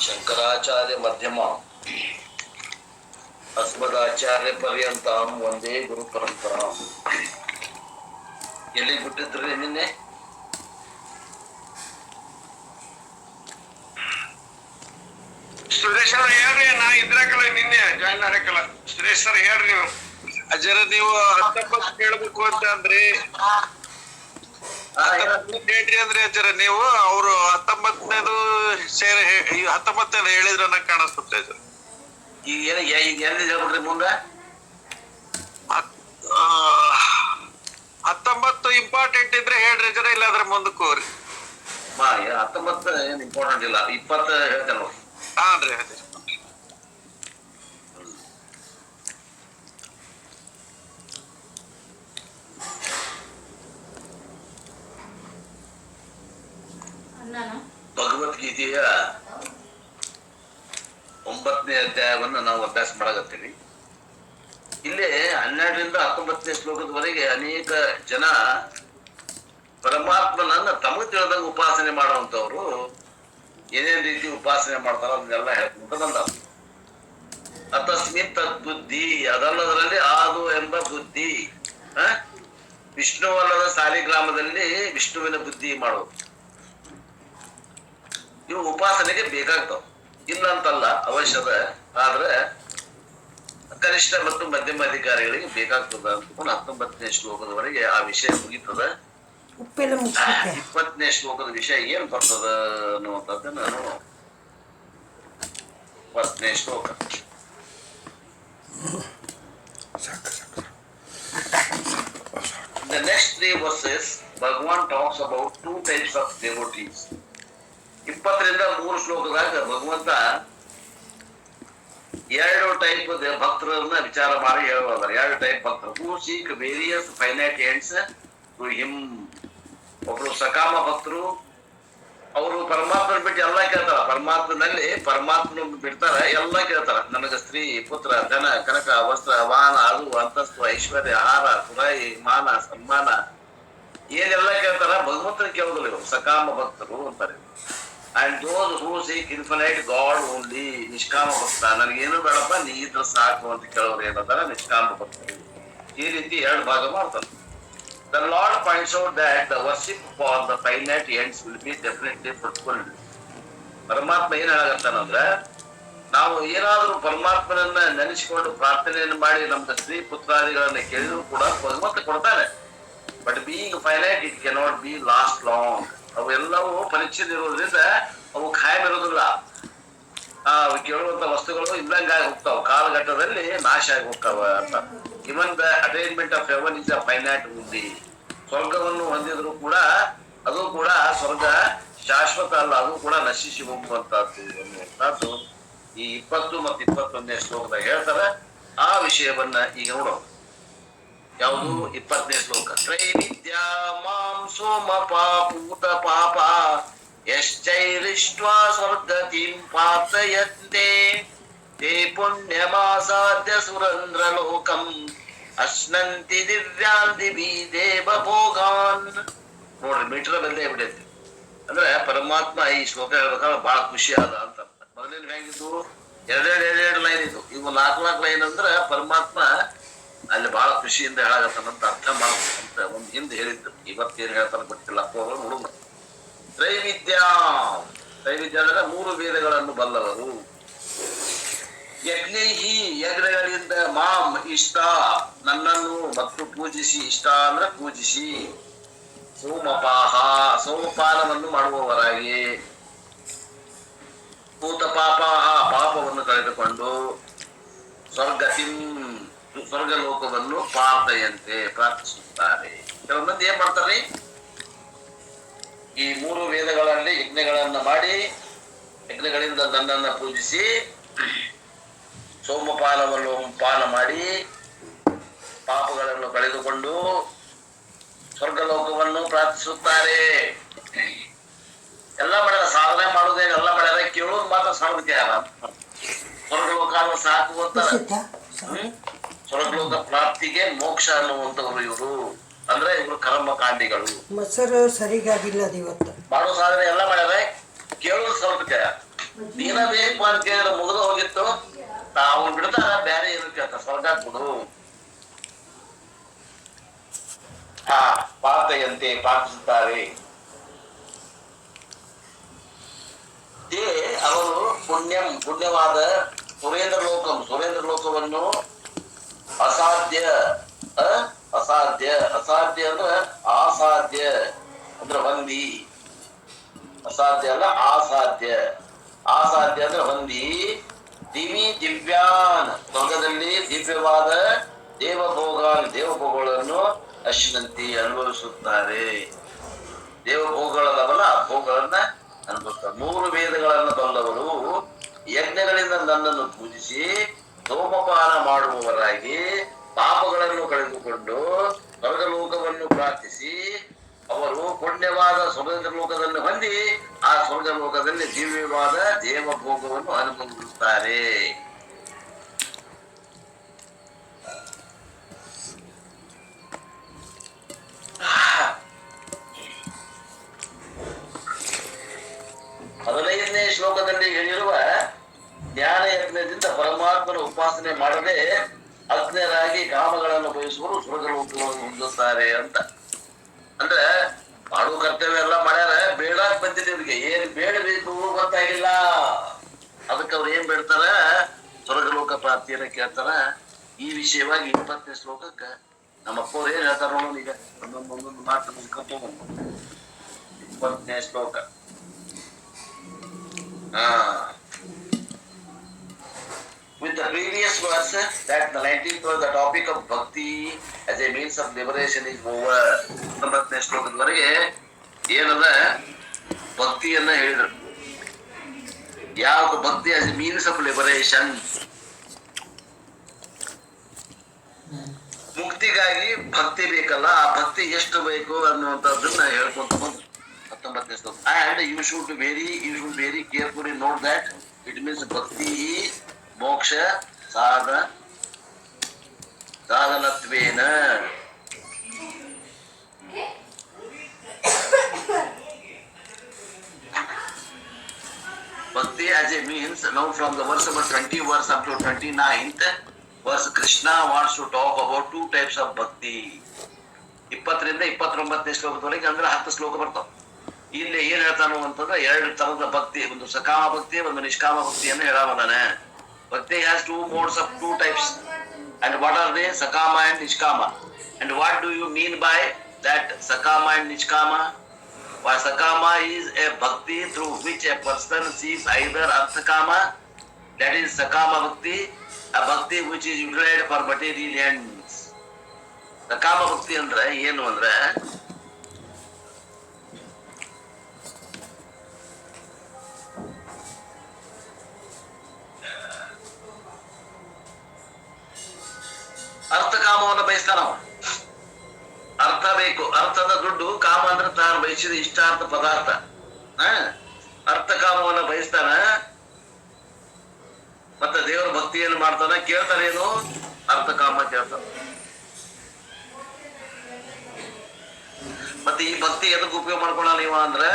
ಶಂಕರಾಚಾರ್ಯ ಮಧ್ಯಮ ಅಸ್ಮದಾಚಾರ್ಯ ಪರ್ಯಂತಂ ಒಂದೇ ಗುರು ಪರಂಪರಾ. ಎಲ್ಲಿ ಬಿಟ್ಟಿದ್ರಿ ನಿನ್ನೆ? ಸುರೇಶ್ ಅವ್ರ ಹೇಳ್ರಿ, ನಾ ಇದ್ರಾಕಲ್ಲ ನಿನ್ನೆ ಜಾಯಿನ್ ಆಗಕ್ಕಲ್ಲ. ಸುರೇಶ್ ಸರ್ ಹೇಳ್ರಿ, ನೀವು ಅಜರ ನೀವು 19 ಕೇಳ್ಬೇಕು ಅಂತ ಅಂದ್ರಿ. ಹೇಳ್ರಿ ಅಂದ್ರೆ ಅಜರ ನೀವು ಅವ್ರು 19ನೇದು ಸೇರಿ 19 ಹೇಳಿದ್ರ ನಂಗೆ ಕಾಣಿಸ್ತದೆ ಸರ್. ಈಗ ಎಲ್ಲಿ ಹೇಳ್ಬಿಡ್ರಿ ಮುಂದೆ? 19 ಇಂಪಾರ್ಟೆಂಟ್ ಇದ್ರೆ ಹೇಳ್ರಿ ಅಜರ, ಇಲ್ಲಾಂದ್ರೆ ಮುಂದಕ್ಕೆ ಹೋಗ್ರಿ. 19 ಏನ್ ಇಂಪಾರ್ಟೆಂಟ್ ಇಲ್ಲ, 20 ಹೇಳ್ತೇನೆ ನೋಡಿ. ಹಾನ್ರಿ ಅಜರ. ಭಗವದ್ಗೀತೆಯ 9ನೇ ಅಧ್ಯಾಯವನ್ನು ನಾವು ಅಭ್ಯಾಸ ಮಾಡಕತ್ತೀವಿ. ಇಲ್ಲಿ 12ರಿಂದ 19ನೇ ಶ್ಲೋಕದವರೆಗೆ ಅನೇಕ ಜನ ಪರಮಾತ್ಮನನ್ನ ತಮಗೆ ತಿಳಿದಂಗೆ ಉಪಾಸನೆ ಮಾಡುವಂತವ್ರು ಏನೇನ್ ರೀತಿ ಉಪಾಸನೆ ಮಾಡ್ತಾರ ಅದನ್ನೆಲ್ಲ ಹೇಳ್ಕೊಂತ ಬಂದ. ಅತಸ್ಮಿನ್ ತದ್ಬುದ್ಧಿ, ಅದಲ್ಲದರಲ್ಲಿ ಆದು ಎಂಬ ಬುದ್ಧಿ. ವಿಷ್ಣುವಲ್ಲದ ಸಾಲಿಗ್ರಾಮದಲ್ಲಿ ವಿಷ್ಣುವಿನ ಬುದ್ಧಿ ಮಾಡೋದು, ಇವು ಉಪಾಸನೆಗೆ ಬೇಕಾಗ್ತಾವ. ಇಲ್ಲ ಅಂತಲ್ಲ, ಅವಶ್ಯದ. ಆದ್ರೆ ಕನಿಷ್ಠ ಮತ್ತು ಮಧ್ಯಮ ಅಧಿಕಾರಿಗಳಿಗೆ ಬೇಕಾಗ್ತದ ಅಂತ 19ನೇ ಶ್ಲೋಕದವರೆಗೆ ಆ ವಿಷಯ ಮುಗಿತದ. 20ನೇ ಶ್ಲೋಕದ ವಿಷಯ ಏನ್ ಬರ್ತದ ಅನ್ನುವಂಥದ್ದು ನಾನು 20ನೇ ಶ್ಲೋಕ. The next 3 verses, Bhagavan talks about 2 types of devotees. 20ರಿಂದ 3 ಶ್ಲೋಕದಾಗ ಭಗವಂತ 2 ಟೈಪ್ ಭಕ್ತರನ್ನ ವಿಚಾರ ಮಾಡಿ ಹೇಳುವಾಗ 2 ಟೈಪ್ ಭಕ್ತರು. Who seek various finite ends to him. ಒಬ್ರು ಸಕಾಮ ಭಕ್ತರು, ಅವರು ಪರಮಾತ್ಮನ ಬಿಟ್ಟು ಎಲ್ಲ ಕೇಳ್ತಾರ. ಪರಮಾತ್ಮನಲ್ಲಿ ಪರಮಾತ್ಮನ ಬಿಡ್ತಾರ, ಎಲ್ಲ ಕೇಳ್ತಾರ. ನನಗ ಸ್ತ್ರೀ, ಪುತ್ರ, ಧನ, ಕನಕ, ವಸ್ತ್ರ, ವಾಹನ, ಅದು, ಅಂತಸ್ತು, ಐಶ್ವರ್ಯ, ಆಹಾರ, ತುರಾಯಿ, ಮಾನ, ಸನ್ಮಾನ, ಏನೆಲ್ಲ ಕೇಳ್ತಾರ. ಭಗವಂತನ ಕೇಳೋದಿಲ್ಲ ಇವರು ಸಕಾಮ ಭಕ್ತರು ಅಂತಾರೆ. And those who seek infinite god only, ನಿಷ್ಕಾಮ ಭಕ್ತ. ನನಗೇನು ಬೇಡಪ್ಪ, ನೀ ಇದ್ರ ಸಾಕು ಅಂತ ಕೇಳೋರು ಏನಂತಾರ ನಿಷ್ಕಾಮ ಭಕ್ತರು. ಈ ರೀತಿ 2 ಭಾಗ ಮಾಡ್ತಾರೆ. The Lord points out that the worship for the finite ends will be definitely fulfilled. ಪರಮಾತ್ಮ ಏನ್ ಹೇಳಾಗತ್ತಾನಂದ್ರ, ನಾವು ಏನಾದ್ರೂ ಪರಮಾತ್ಮನನ್ನ ನೆನೆಸಿಕೊಂಡು ಪ್ರಾರ್ಥನೆಯನ್ನು ಮಾಡಿ ನಮ್ಗೆ ಸ್ತ್ರೀ ಪುತ್ರಾದಿಗಳನ್ನ ಕೇಳಿದ್ರು ಕೂಡ ಭಗವಂತ ಕೊಡ್ತಾನೆ. But being finite it cannot be last long. ಅವು ಎಲ್ಲವೂ ಪರೀಕ್ಷೆ ಇರೋದ್ರಿಂದ ಅವು ಖಾಯಂ ಇರೋದಿಲ್ಲ. ಅವು ಕೇಳುವಂತ ವಸ್ತುಗಳು ಇದ್ದಂಗಾಗಿ ಹೋಗ್ತಾವ, ಕಾಲಘಟ್ಟದಲ್ಲಿ ನಾಶ ಆಗಿ ಹೋಗ್ತಾವ ಅಂತ. Even the attainment of heaven is a finite only. ಸ್ವರ್ಗವನ್ನು ಹೊಂದಿದ್ರು ಕೂಡ ಅದು ಕೂಡ ಸ್ವರ್ಗ ಶಾಶ್ವತ ಅಲ್ಲ, ಅದು ಕೂಡ ನಶಿಸಿ ಹೋಗುವಂತಹದ್ದು ಅನ್ನುವಂಥದ್ದು ಈ 20 ಮತ್ತು 21ನೇ ಶ್ಲೋಕದಾಗ ಹೇಳ್ತಾರೆ. ಆ ವಿಷಯವನ್ನ ಈಗ ನೋಡೋಣ. ಯಾವುದು? 20ನೇ ಶ್ಲೋಕ. ತ್ರೈವಿದ್ಯಾ ಮಾಂ ಸೋಮ ಪಾಪೂತ ಪಾಪ ಯಶ್ಚೈರಿಷ್ಟ್ವಾ ಸ್ವರ್ಗತಿಂ ಪಾರ್ಥಯಂತೆ ತೇ ಪುಣ್ಯಮಾಸಾದ್ಯ ಸುರಂದ್ರ ಲೋಕಂ ಅಶ್ನಂತಿ ದಿವ್ಯಾಂದಿಭಿ ದೇವ ಭೋಗಾನ್. ನೋಡ್ರಿ, ಮೀಟರ್ ಬಂದೇ ಬಿಡೈತಿ. ಅಂದ್ರೆ ಪರಮಾತ್ಮ ಈ ಶ್ಲೋಕ ಹೇಳ್ಬೇಕಾದ್ರೆ ಬಹಳ ಖುಷಿ ಆದ ಅಂತ. ಮೊದಲಿನ ಹೆಂಗಿದ್ದು 2 ಲೈನ್ ಇದು, ಇವು 4 ಲೈನ್ ಅಂದ್ರೆ ಪರಮಾತ್ಮ ಅಲ್ಲಿ ಬಹಳ ಖುಷಿಯಿಂದ ಹೇಳಾಗತ್ತಾನಂತ ಅರ್ಥ ಮಾಡ್ಬೇಕಂತ ಒಂದ್ ಹಿಂದೆ ಹೇಳಿದ್ರು. ಇವತ್ತೇನ್ ಹೇಳ್ತಾನ ಗೊತ್ತಿಲ್ಲ, ನೋಡೋಣ. ತ್ರೈವಿದ್ಯಾ, ತ್ರೈವಿದ್ಯ ಅಂದ್ರೆ 3 ವೇದಗಳನ್ನು ಬಲ್ಲವರು. ಯಜ್ಞೈಹಿ, ಯಜ್ಞಗಳಿಂದ, ಮಾಂ ಇಷ್ಟ, ನನ್ನನ್ನು ಮತ್ತು ಪೂಜಿಸಿ. ಇಷ್ಟ ಅಂದ್ರೆ ಪೂಜಿಸಿ. ಸೋಮಪಾಹ, ಸೋಮಪಾನವನ್ನು ಮಾಡುವವರಾಗಿ. ಭೂತ ಪಾಪಾಹ, ಪಾಪವನ್ನು ಕಳೆದುಕೊಂಡು. ಸ್ವರ್ಗತಿಂ, ಸ್ವರ್ಗಲೋಕವನ್ನು ಪ್ರಾರ್ಥೆಯಂತೆ ಪ್ರಾರ್ಥಿಸುತ್ತಾರೆ. ಕೆಲವು ಮಂದಿ ಏನ್ ಮಾಡ್ತಾರೆ, ಈ 3 ವೇದಗಳಲ್ಲಿ ಯಜ್ಞಗಳನ್ನ ಮಾಡಿ, ಯಜ್ಞಗಳಿಂದ ನನ್ನನ್ನ ಪೂಜಿಸಿ, ಸೋಮಪಾನವನ್ನು ಪಾನ ಮಾಡಿ, ಪಾಪಗಳನ್ನು ಕಳೆದುಕೊಂಡು ಸ್ವರ್ಗಲೋಕವನ್ನು ಪ್ರಾರ್ಥಿಸುತ್ತಾರೆ. ಎಲ್ಲ ಮಾಡ್ಯಾರ, ಸಾಧನೆ ಮಾಡುವುದೇನೆಲ್ಲ ಮಾಡ್ಯಾರ, ಕೇಳೋದು ಮಾತ್ರ ಸಾಧನೆ. ಸ್ವರ್ಗಲೋಕ ಸಾಕು ಅಂತಾರೆ. ಸ್ವರ್ಗಲೋಕ ಪ್ರಾಪ್ತಿಗೆ ಮೋಕ್ಷ ಅನ್ನುವಂಥವ್ರು ಇವರು. ಅಂದ್ರೆ ಇವರು ಕರ್ಮಕಾಂಡಿಗಳು. ಮೊಸರು ಸರಿಗಾಗಿಲ್ಲ ಇವತ್ತು. ಮಾಡೋ ಸಾಧನೆ ಎಲ್ಲ ಮಾಡ್ಯಾರ, ಕೇಳೋದು ಸ್ವಲ್ಪ ನೀನ ಬೇಕು ಅಂತ ಕೇಳಿದ್ರೆ ಮುಗಿದು ಹೋಗಿತ್ತು. ತಾವು ಬಿಡ್ತಾರ, ಬ್ಯಾರೆ ಏನು ಕೇಳ್ತಾರ, ಸ್ವರ್ಗ ಕೊಡು. ಪಾತೆಯಂತೆ ಪ್ರಾರ್ಥಿಸುತ್ತಾರೆ. ಅವರು ಪುಣ್ಯವಾದ ಸುರೇಂದ್ರ ಲೋಕವನ್ನು ಅಸಾಧ್ಯ ಅಸಾಧ್ಯ ಅಂದ್ರೆ ಆಸಾಧ್ಯ ಅಂದ್ರೆ ಹೊಂದಿ, ಅಸಾಧ್ಯ ಅಲ್ಲ ಆಸಾಧ್ಯ ಅಂದ್ರೆ ಹೊಂದಿ, ದಿವ್ಯಾನ್ ಸ್ವರ್ಗದಲ್ಲಿ ದಿವ್ಯವಾದ ದೇವಭೋಗಗಳನ್ನು ಅಶ್ನಂತಿ ಅನುಭವಿಸುತ್ತಾರೆ. ದೇವಭೋಗಗಳವಲ್ಲ, ಭೋಗಗಳನ್ನ ಅನುಭವಿಸ್ತಾರೆ. 3 ವೇದಗಳನ್ನು ಬಲ್ಲವರು ಯಜ್ಞಗಳಿಂದ ನನ್ನನ್ನು ಪೂಜಿಸಿ ಧೂಮಪಾನ ಮಾಡುವವರಾಗಿ ಪಾಪಗಳನ್ನು ಕಳೆದುಕೊಂಡು ಸ್ವರ್ಗಲೋಕವನ್ನು ಪ್ರಾರ್ಥಿಸಿ ಅವರು ಪುಣ್ಯವಾದ ಸ್ವರ್ಗ ಲೋಕದಲ್ಲಿ ಹೊಂದಿ ಆ ಸ್ವರ್ಗ ಲೋಕದಲ್ಲಿ ದಿವ್ಯವಾದ ದೇವಭೋಗವನ್ನು ಅನುಭವಿಸುತ್ತಾರೆ. ಹದಿನೈದನೇ ಶ್ಲೋಕದಲ್ಲಿ ಹೇಳಿರುವ ಜ್ಞಾನ ಯಜ್ಞದಿಂದ ಪರಮಾತ್ಮನ ಉಪಾಸನೆ ಮಾಡದೆ ಅಜ್ಞರಾಗಿ ಕಾಮಗಳನ್ನು ಬಯಸುವರು ಸ್ವರ್ಗಲೋಕಗಳನ್ನು ಹೊಂದುತ್ತಾರೆ ಅಂತ. ಅಂದ್ರೆ ಮಾಡುವ ಕರ್ತವ್ಯ ಎಲ್ಲ ಮಾಡ್ಯಾರ, ಬೇಡಾಕ್ ಬಂದಿದೆ ಇವ್ರಿಗೆ. ಏನ್ ಬೇಡಬೇಕು ಗೊತ್ತಾಗಿಲ್ಲ. ಅದಕ್ಕೆ ಅವ್ರು ಏನ್ ಬೇಡ್ತಾರ? ಸ್ವರ್ಗಲೋಕ ಪ್ರಾಪ್ತಿಯನ್ನ ಕೇಳ್ತಾರ. ಈ ವಿಷಯವಾಗಿ 20ನೇ ಶ್ಲೋಕಕ್ಕ ನಮ್ಮ ಅಪ್ಪವ್ರು ಏನ್ ಹೇಳ್ತಾರ ನೋಡೋಣ. ಈಗ ಒಂದೊಂದು ಮಾತು ಮುಗಿಸ್ಕೊಂತ 20ನೇ ಶ್ಲೋಕ. With the previous verse, that the 19th was the topic of bhakti as a means of liberation is over. 19ನೇ ಶ್ಲೋಕದವರೆಗೆ ಏನದ ಭಕ್ತಿಯನ್ನ ಹೇಳಿದ್ರು. ಯಾವ ಭಕ್ತಿ as a means of liberation, ಮುಕ್ತಿಗಾಗಿ ಭಕ್ತಿ ಬೇಕಲ್ಲ, ಆ ಭಕ್ತಿ ಎಷ್ಟು ಬೇಕು ಅನ್ನುವಂಥದ್ದನ್ನ ಹೇಳ್ಕೊಂತ ಬಂದ್ರು. 19ನೇ ಶ್ಲೋಕ. And you should very carefully note that it means bhakti ಮೋಕ್ಷ ಸಾಧನತ್ವೇನ. Bhakti as a means, now from the verse number 20 verse up to 29th verse, Krishna wants to talk about 2 types of bhakti. 20 ರಿಂದ 29ನೇ ಶ್ಲೋಕದವರೆಗೆ ಅಂದ್ರೆ 10 ಶ್ಲೋಕ ಬರ್ತಾವ. ಇಲ್ಲಿ ಏನ್ ಹೇಳ್ತಾನು ಅಂತಂದ್ರೆ 2 ತರದ ಭಕ್ತಿ, ಒಂದು ಸಕಾಮ ಭಕ್ತಿ, ಒಂದು ನಿಷ್ಕಾಮ ಭಕ್ತಿಯನ್ನು ಹೇಳವದಾನೆ. Bhakti has 2 modes of 2 types. And what are they? Sakama and Nishkama. And what do you mean by that Sakama and Nishkama? Well, Sakama is a bhakti through which a person sees either Arthakama, that is Sakama Bhakti, a bhakti which is utilized for material ends. Sakama Bhakti andre ಏನು ಅಂದ್ರೆ ಅರ್ಥಕಾಮವನ್ನು ಬಯಸ್ತಾನ. ಅರ್ಥ ಬೇಕು, ಅರ್ಥದ ದುಡ್ಡು. ಕಾಮ ಅಂದ್ರೆ ತಾನು ಬಯಸಿದ ಇಷ್ಟಾರ್ಥ ಪದಾರ್ಥ. ಅರ್ಥಕಾಮವನ್ನು ಬಯಸ್ತಾನ. ಮತ್ತೆ ದೇವರ ಭಕ್ತಿಯನ್ನು ಮಾಡ್ತಾನ. ಕೇಳ್ತಾರೇನು? ಅರ್ಥಕಾಮ ಕೇಳ್ತಾನ. ಮತ್ತೆ ಈ ಭಕ್ತಿ ಎದಕ್ಕೆ ಉಪಯೋಗ ಮಾಡ್ಕೊಳ ನೀವು ಅಂದ್ರೆ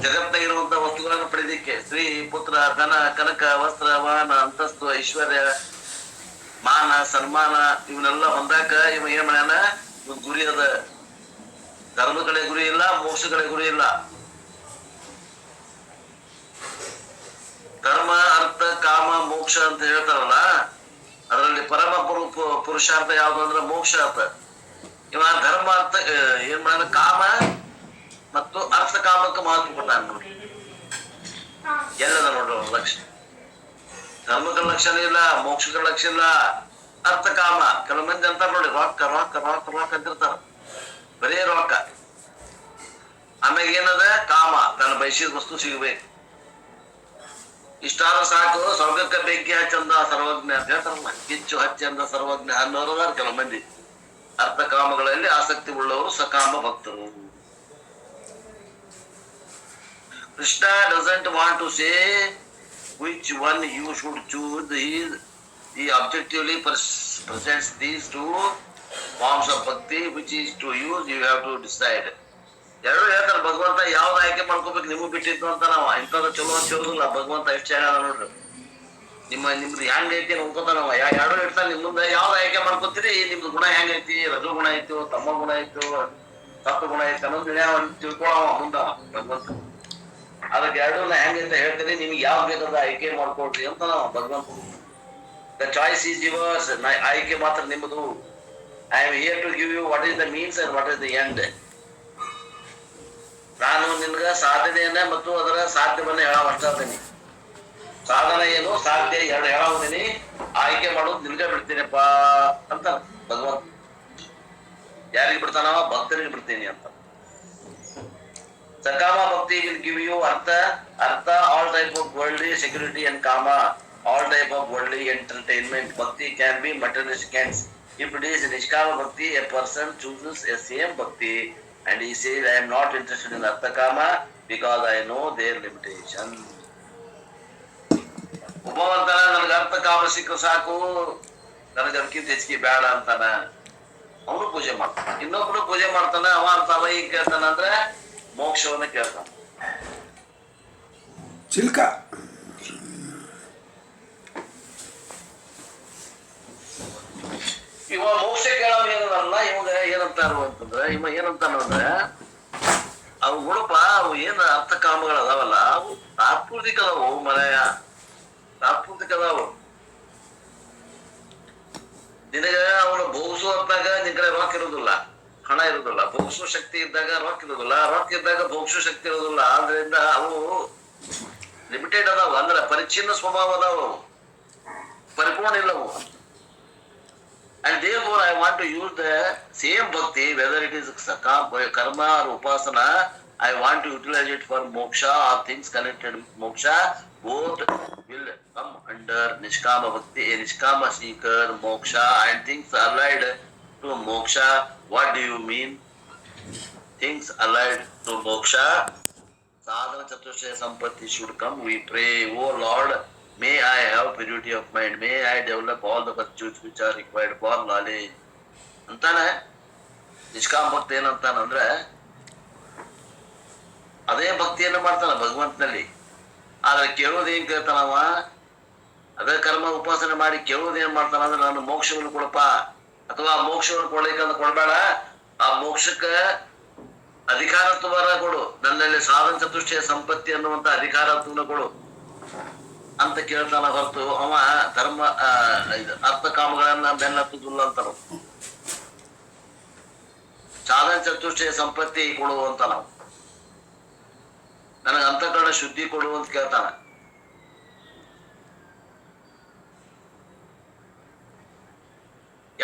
ಜಗತ್ತಿನ ಇರುವಂತ ವಸ್ತುಗಳನ್ನು ಪಡೆದಿಕ್ಕೆ, ಸ್ತ್ರೀ, ಪುತ್ರ, ಧನ, ಕನಕ, ವಸ್ತ್ರ, ವಾಹನ, ಅಂತಸ್ತು, ಐಶ್ವರ್ಯ, ಮಾನ, ಸನ್ಮಾನ ಇವನ್ನೆಲ್ಲ ಹೊಂದಾಕ ಇವ ಏನ್ ಮಾಡ್ಯಾನ? ಇವ್ ಗುರಿ ಅದ. ಧರ್ಮ ಕಡೆ ಗುರಿ ಇಲ್ಲ, ಮೋಕ್ಷ ಕಡೆ ಗುರಿ ಇಲ್ಲ. ಧರ್ಮ, ಅರ್ಥ, ಕಾಮ, ಮೋಕ್ಷ ಅಂತ ಹೇಳ್ತಾರಲ್ಲ, ಅದರಲ್ಲಿ ಪರಮ ಪುರುಷಾರ್ಥ ಯಾವ್ದು ಅಂದ್ರೆ ಮೋಕ್ಷ ಅರ್ಥ. ಇವ ಧರ್ಮ ಅರ್ಥ ಏನ್ ಮಾಡ್ಯಾನ? ಕಾಮ ಮತ್ತು ಅರ್ಥ ಕಾಮಕ್ಕೆ ಮಹತ್ವ ಕೊಟ್ಟಾನ ನೋಡಿ. ಎಲ್ಲದ ನೋಡ್ರಿ ಲಕ್ಷ್ಯ. ಧರ್ಮಗಳ ಲಕ್ಷಣ ಇಲ್ಲ, ಮೋಕ್ಷಗಳ ಲಕ್ಷಣ ಇಲ್ಲ, ಅರ್ಥ ಕಾಮ. ಕೆಲವು ಮಂದಿ ಅಂತಾರ ನೋಡಿ, ರೊಕ್ಕ ರೊಕ್ಕ ರೊಕ್ಕ ರೊಕ್ಕ ಅಂತಿರ್ತಾರ, ಬರೇ ರೊಕ್ಕ. ಆಮ್ಯಾಗ ಏನದ? ಕಾಮ, ತನ್ನ ಬಯಸಿದ ವಸ್ತು ಸಿಗ್ಬೇಕು. ಇಷ್ಟಾದ್ರೂ ಸಾಕು, ಸ್ವರ್ಗಕ್ಕೆ ಬೆಂಕಿ ಹಚ್ಚಂದ ಸರ್ವಜ್ಞ ಅಂತ ಹೇಳ್ತಾರಲ್ಲ, ಕಿಚ್ಚು ಹಚ್ಚಂದ ಸರ್ವಜ್ಞ ಅನ್ನೋರದಾರ ಕೆಲವು ಮಂದಿ. ಅರ್ಥ ಕಾಮಗಳಲ್ಲಿ ಆಸಕ್ತಿ ಉಳ್ಳವರು ಸಕಾಮ ಭಕ್ತರು. Krishna doesn't want to say which one you should choose. He objectively presents these 2 forms of bhakti, which is to use, you have to decide. ಎರಡು ಹೇಳ್ತಾರ ಭಗವಂತ ಯಾವ್ದು ಆಯ್ಕೆ ಮಾಡ್ಕೋಬೇಕು ನಿಮಗ್ ಬಿಟ್ಟಿದ್ದು ಅಂತ. ನಾವ್ ಇಂಥದ್ದು ಚಲೋ ಅಂತ ಹೇಳುದಿಲ್ಲ. ಭಗವಂತ ಎಷ್ಟು ಹೇಳ ನೋಡ್ರಿ, ನಿಮ್ದು ಹೆಂಗ್ ಐತಿ ನೋಡ್ಕೋತಾನವ. ಎರಡು ಇರ್ತಾರ ನಿಮ್ ಮುಂದೆ, ಯಾವ್ದು ಆಯ್ಕೆ ಮಾಡ್ಕೋತೀರಿ, ನಿಮ್ದು ಗುಣ ಹೆಂಗ್ ಐತಿ, ರಜು ಗುಣ ಐತು, ತಮ್ಮ ಗುಣ ಐತು, ಸಪ್ತ ಗುಣ ಐತಿ ಅನ್ನೋದು ತಿಳ್ಕೊಳವ ಮುಂದ ಭಗವಂತ. ಅದಕ್ಕೆ ಎರಡನ್ನ ಹೆಂಗೈತೆ ಹೇಳ್ತೀನಿ, ನಿಮ್ಗೆ ಯಾವ್ದು ಬೇಕಾದ ಆಯ್ಕೆ ಮಾಡ್ಕೊಡ್ರಿ ಅಂತ ನಾವು ಭಗವಂತ. The choice is yours. ಆಯ್ಕೆ ಮಾತ್ರ ನಿಮ್ಮದು. I am here to give you what is the means and what is the end. ನಾನು ನಿನ್ಗ ಸಾಧನೆಯನ್ನ ಮತ್ತು ಅದರ ಸಾಧ್ಯವನ್ನ ಹೇಳಾವಷ್ಟೇನಿ. ಸಾಧನ ಏನು, ಸಾಧ್ಯ ಎರಡು ಹೇಳಾವದೀನಿ. ಆಯ್ಕೆ ಮಾಡೋದು ನಿನ್ಗ ಬಿಡ್ತೀನಪ್ಪ ಅಂತ ಭಗವಂತ. ಯಾರಿಗೆ ಬಿಡ್ತಾನವ? ಭಕ್ತರಿಗೆ ಬಿಡ್ತೀನಿ ಅಂತ. Sakama bhakti will give you artha, all type of worldly security and kama, all type of worldly entertainment. Bhakti can be materialistic ends. If it is Nishkama bhakti, a person chooses a same bhakti and he says, I am not interested in artha kama because I know their limitation. ಒಬ್ಬವಂತನ ನನಗೆ ಅರ್ಥ ಕಾಮ ಸಿಕ್ಕ ಸಾಕು, ನನಗೆ ಅದಕ್ಕಿಂತ ಹೆಚ್ಚಿಗೆ ಬೇಡ ಅಂತಾನ. ಅವನು ಪೂಜೆ ಮಾಡ್ತಾನ, ಇನ್ನೊಬ್ರು ಪೂಜೆ ಮಾಡ್ತಾನ. ಅವ ಅಂತಾವ ಈಗ ಕೇಳ್ತಾನ ಅಂದ್ರೆ ಮೋಕ್ಷವನ್ನ ಕೇಳ್ತಾನ. ಚಿಲ್ಕ ಇವ ಮೋಕ್ಷ ಕೇಳವ ಏನಲ್ಲ. ಇವಾಗ ಏನಂತಾರು ಅಂತಂದ್ರೆ, ಇವ ಏನಂತಾನ ಅಂದ್ರೆ, ಅವು ಗುಣಪ ಅವು ಏನ್ ಅರ್ಥ ಕಾಮಗಳು ಅದಾವಲ್ಲ, ಅವು ತಾತ್ಪೂರ್ತಿಕ ಅದಾವು ಮನೆಯ, ತಾತ್ಪೂರ್ತಿಕ ಅದಾವು. ನಿನಗ ಅವನು ಭೋಗಿಸೋ ಹೊತ್ತಾಗ ನಿನ್ ಕಡೆ ರೊಕ್ಕ ಇರೋದಿಲ್ಲ, ಹಣ ಇರೋದಿಲ್ಲ. ಭೋಗಿಸೋ ಶಕ್ತಿ ಇದ್ದಾಗ ರೊಕ್ಕ ಇರೋದಿಲ್ಲ, ರೊಕ್ಕ ಇದ್ದಾಗ ಭೋಗಿಸೋ ಶಕ್ತಿ ಇರೋದಿಲ್ಲ. ಆದ್ರಿಂದ ಅವು ಲಿಮಿಟೆಡ್ ಅದಾವ, ಅಂದ್ರೆ ಪರಿಚ್ಛಿನ್ನ ಸ್ವಭಾವ ಅದಾವ, ಪರಿಪೂರ್ಣ ಇಲ್ಲವು. And therefore I want to use the same bhakti, whether it is karma or upasana, I want to utilize it for moksha or things connected with moksha. Both will come under Nishkama bhakti, a Nishkama seeker, moksha and things allied to moksha. What do you mean? Things allied to moksha. Sadhana Chatushtaya Sampatti should come. We pray, oh Lord, may I have purity of mind. May I develop all the virtues which are required for knowledge. ಅಂತಾನೆ ನಿಷ್ಕಾಮ ಭಕ್ತಿ ಏನಂತಾನಂದ್ರೆ, ಅದೇ ಭಕ್ತಿಯನ್ನ ಮಾಡ್ತಾನ ಭಗವಂತನಲ್ಲಿ. ಆದ್ರೆ ಕೇಳೋದೇನ್ ಕೇಳ್ತಾನವ, ಅದೇ ಕರ್ಮ ಉಪಾಸನೆ ಮಾಡಿ ಕೇಳೋದೇನ್ ಮಾಡ್ತಾನ ಅಂದ್ರೆ, ನಾನು ಮೋಕ್ಷವನ್ನು ಕೊಡಪ್ಪ, ಅಥವಾ ಮೋಕ್ಷವನ್ನು ಕೊಡ್ಲಿಕ್ಕಂತ ಕೊಡ್ಬೇಡ, ಆ ಮೋಕ್ಷಕ್ಕ ಅಧಿಕಾರತ್ವರ ಕೊಡು, ನನ್ನಲ್ಲಿ ಸಾಧನ ಚತುಷ್ಟಯ ಸಂಪತ್ತಿ ಅನ್ನುವಂತ ಅಧಿಕಾರತ್ವನ ಕೊಡು ಅಂತ ಕೇಳ್ತಾನ ಹೊರತು ಅವ ಧರ್ಮ ಅರ್ಥ ಕಾಮಗಳನ್ನ ಬೆನ್ನತ್ತುದಿಲ್ಲ ಅಂತಾನು. ಸಾಧನ ಚತುಷ್ಟಯ ಸಂಪತ್ತಿ ಕೊಡುವಂತ ನಾವು, ನನಗ ಅಂತಃಕರಣ ಶುದ್ಧಿ ಕೊಡು ಅಂತ ಕೇಳ್ತಾನ.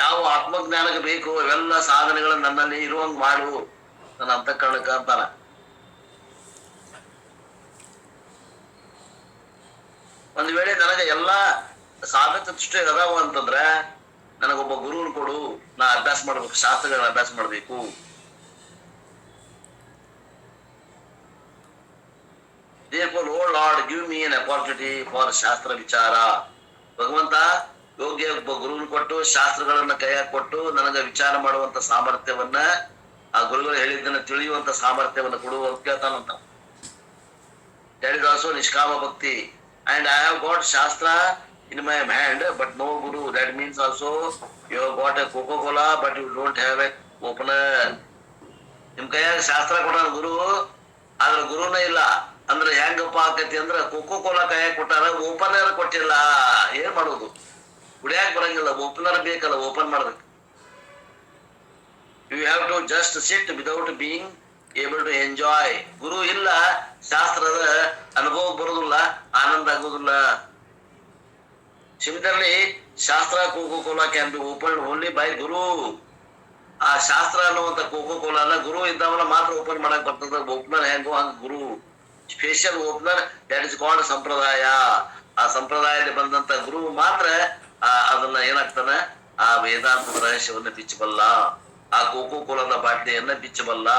ಯಾವ ಆತ್ಮಜ್ಞಾನಕ್ಕೆ ಬೇಕು ಅವೆಲ್ಲ ಸಾಧನೆಗಳ ನನ್ನಲ್ಲಿ ಇರುವಂಗ್ ಮಾಡು ನನ್ನ ಅಂತಃಕರಣಕ್ಕ ಅಂತಾನ. ಒಂದ್ ವೇಳೆ ನನಗೆ ಎಲ್ಲಾ ಸಾಧನ ಚತುಷ್ಟಯ ಅದಾವ ಅಂತಂದ್ರೆ, ನನಗೊಬ್ಬ ಗುರುನ್ ಕೊಡು, ನಾ ಅಭ್ಯಾಸ ಮಾಡ್ಬೇಕು, ಶಾಸ್ತ್ರಗಳನ್ನ ಅಭ್ಯಾಸ ಮಾಡ್ಬೇಕು. Therefore, oh Lord, give me an opportunity for ಶಾಸ್ತ್ರ ವಿಚಾರ. ಭಗವಂತ ಯೋಗ್ಯ ಒಬ್ಬ ಗುರುನ್ ಕೊಟ್ಟು ಶಾಸ್ತ್ರಗಳನ್ನ ಕೈಯಾಗ ಕೊಟ್ಟು ನನಗ ವಿಚಾರ ಮಾಡುವಂತ ಸಾಮರ್ಥ್ಯವನ್ನ, ಆ ಗುರುಗಳು ಹೇಳಿದ್ದನ್ನ ತಿಳಿಯುವಂತ ಸಾಮರ್ಥ್ಯವನ್ನ ಕೊಡು ಅಂತ ಕೇಳ್ತಾನಂತ. That is also ನಿಷ್ಕಾಮ ಭಕ್ತಿ. And I have got Shastra in my hand, but no Guru. That means also you have got a Coca-Cola, but you don't have a opener. ನಿಮ್ ಕೈಯಾಗ ಶಾಸ್ತ್ರ ಕೊಟ್ಟಾನ ಗುರು, ಆದ್ರೆ ಗುರುನೇ ಇಲ್ಲ ಅಂದ್ರೆ ಹೆಂಗಪ್ಪ ಆಕತಿ ಅಂದ್ರೆ, ಕೋಕೋ-ಕೋಲಾ ಕೈಯಾಗ ಕೊಟ್ಟಾರ, ಓಪನರ್ ಕೊಟ್ಟಿಲ್ಲ. ಏನ್ ಮಾಡೋದು? ಕುಡಿಯಾಕ ಬರಂಗಿಲ್ಲ, ಓಪನರ್ ಬೇಕಲ್ಲ, ಓಪನ್ ಮಾಡ್ಬೇಕು. You have to just sit without being able to enjoy. ಗುರು ಇಲ್ಲ, ಶಾಸ್ತ್ರದ ಅನುಭವ ಬರುದಿಲ್ಲ, ಆನಂದ ಆಗುದಿಲ್ಲ. Similarly, ಶಾಸ್ತ್ರ ಕೋಕೋ-ಕೋಲಾ can be open only by guru. ಆ ಶಾಸ್ತ್ರ ಅನ್ನುವಂತ ಕೋಕೋ-ಕೋಲಾನ ಗುರು ಇದ್ದವನ ಮಾತ್ರ ಓಪನ್ ಮಾಡಕ್ ಬರ್ತದ. ಓಪನರ್ ಹೆಂಗೋ ಹಂಗ ಗುರು, special opener, that is called sampradaya. ಆ ಸಂಪ್ರದಾಯದಲ್ಲಿ ಬಂದಂತ ಗುರು ಮಾತ್ರ ಅದನ್ನ ಏನಾಗ್ತಾನ, ಆ ವೇದಾಂತದ ರಹಸ್ಯವನ್ನ ಬಿಚ್ಚಬಲ್ಲ, ಆ ಕೋಕೋ-ಕೋಲಾದ ಬಾಟ್ಲಿಯನ್ನ ಬಿಚ್ಚಬಲ್ಲ.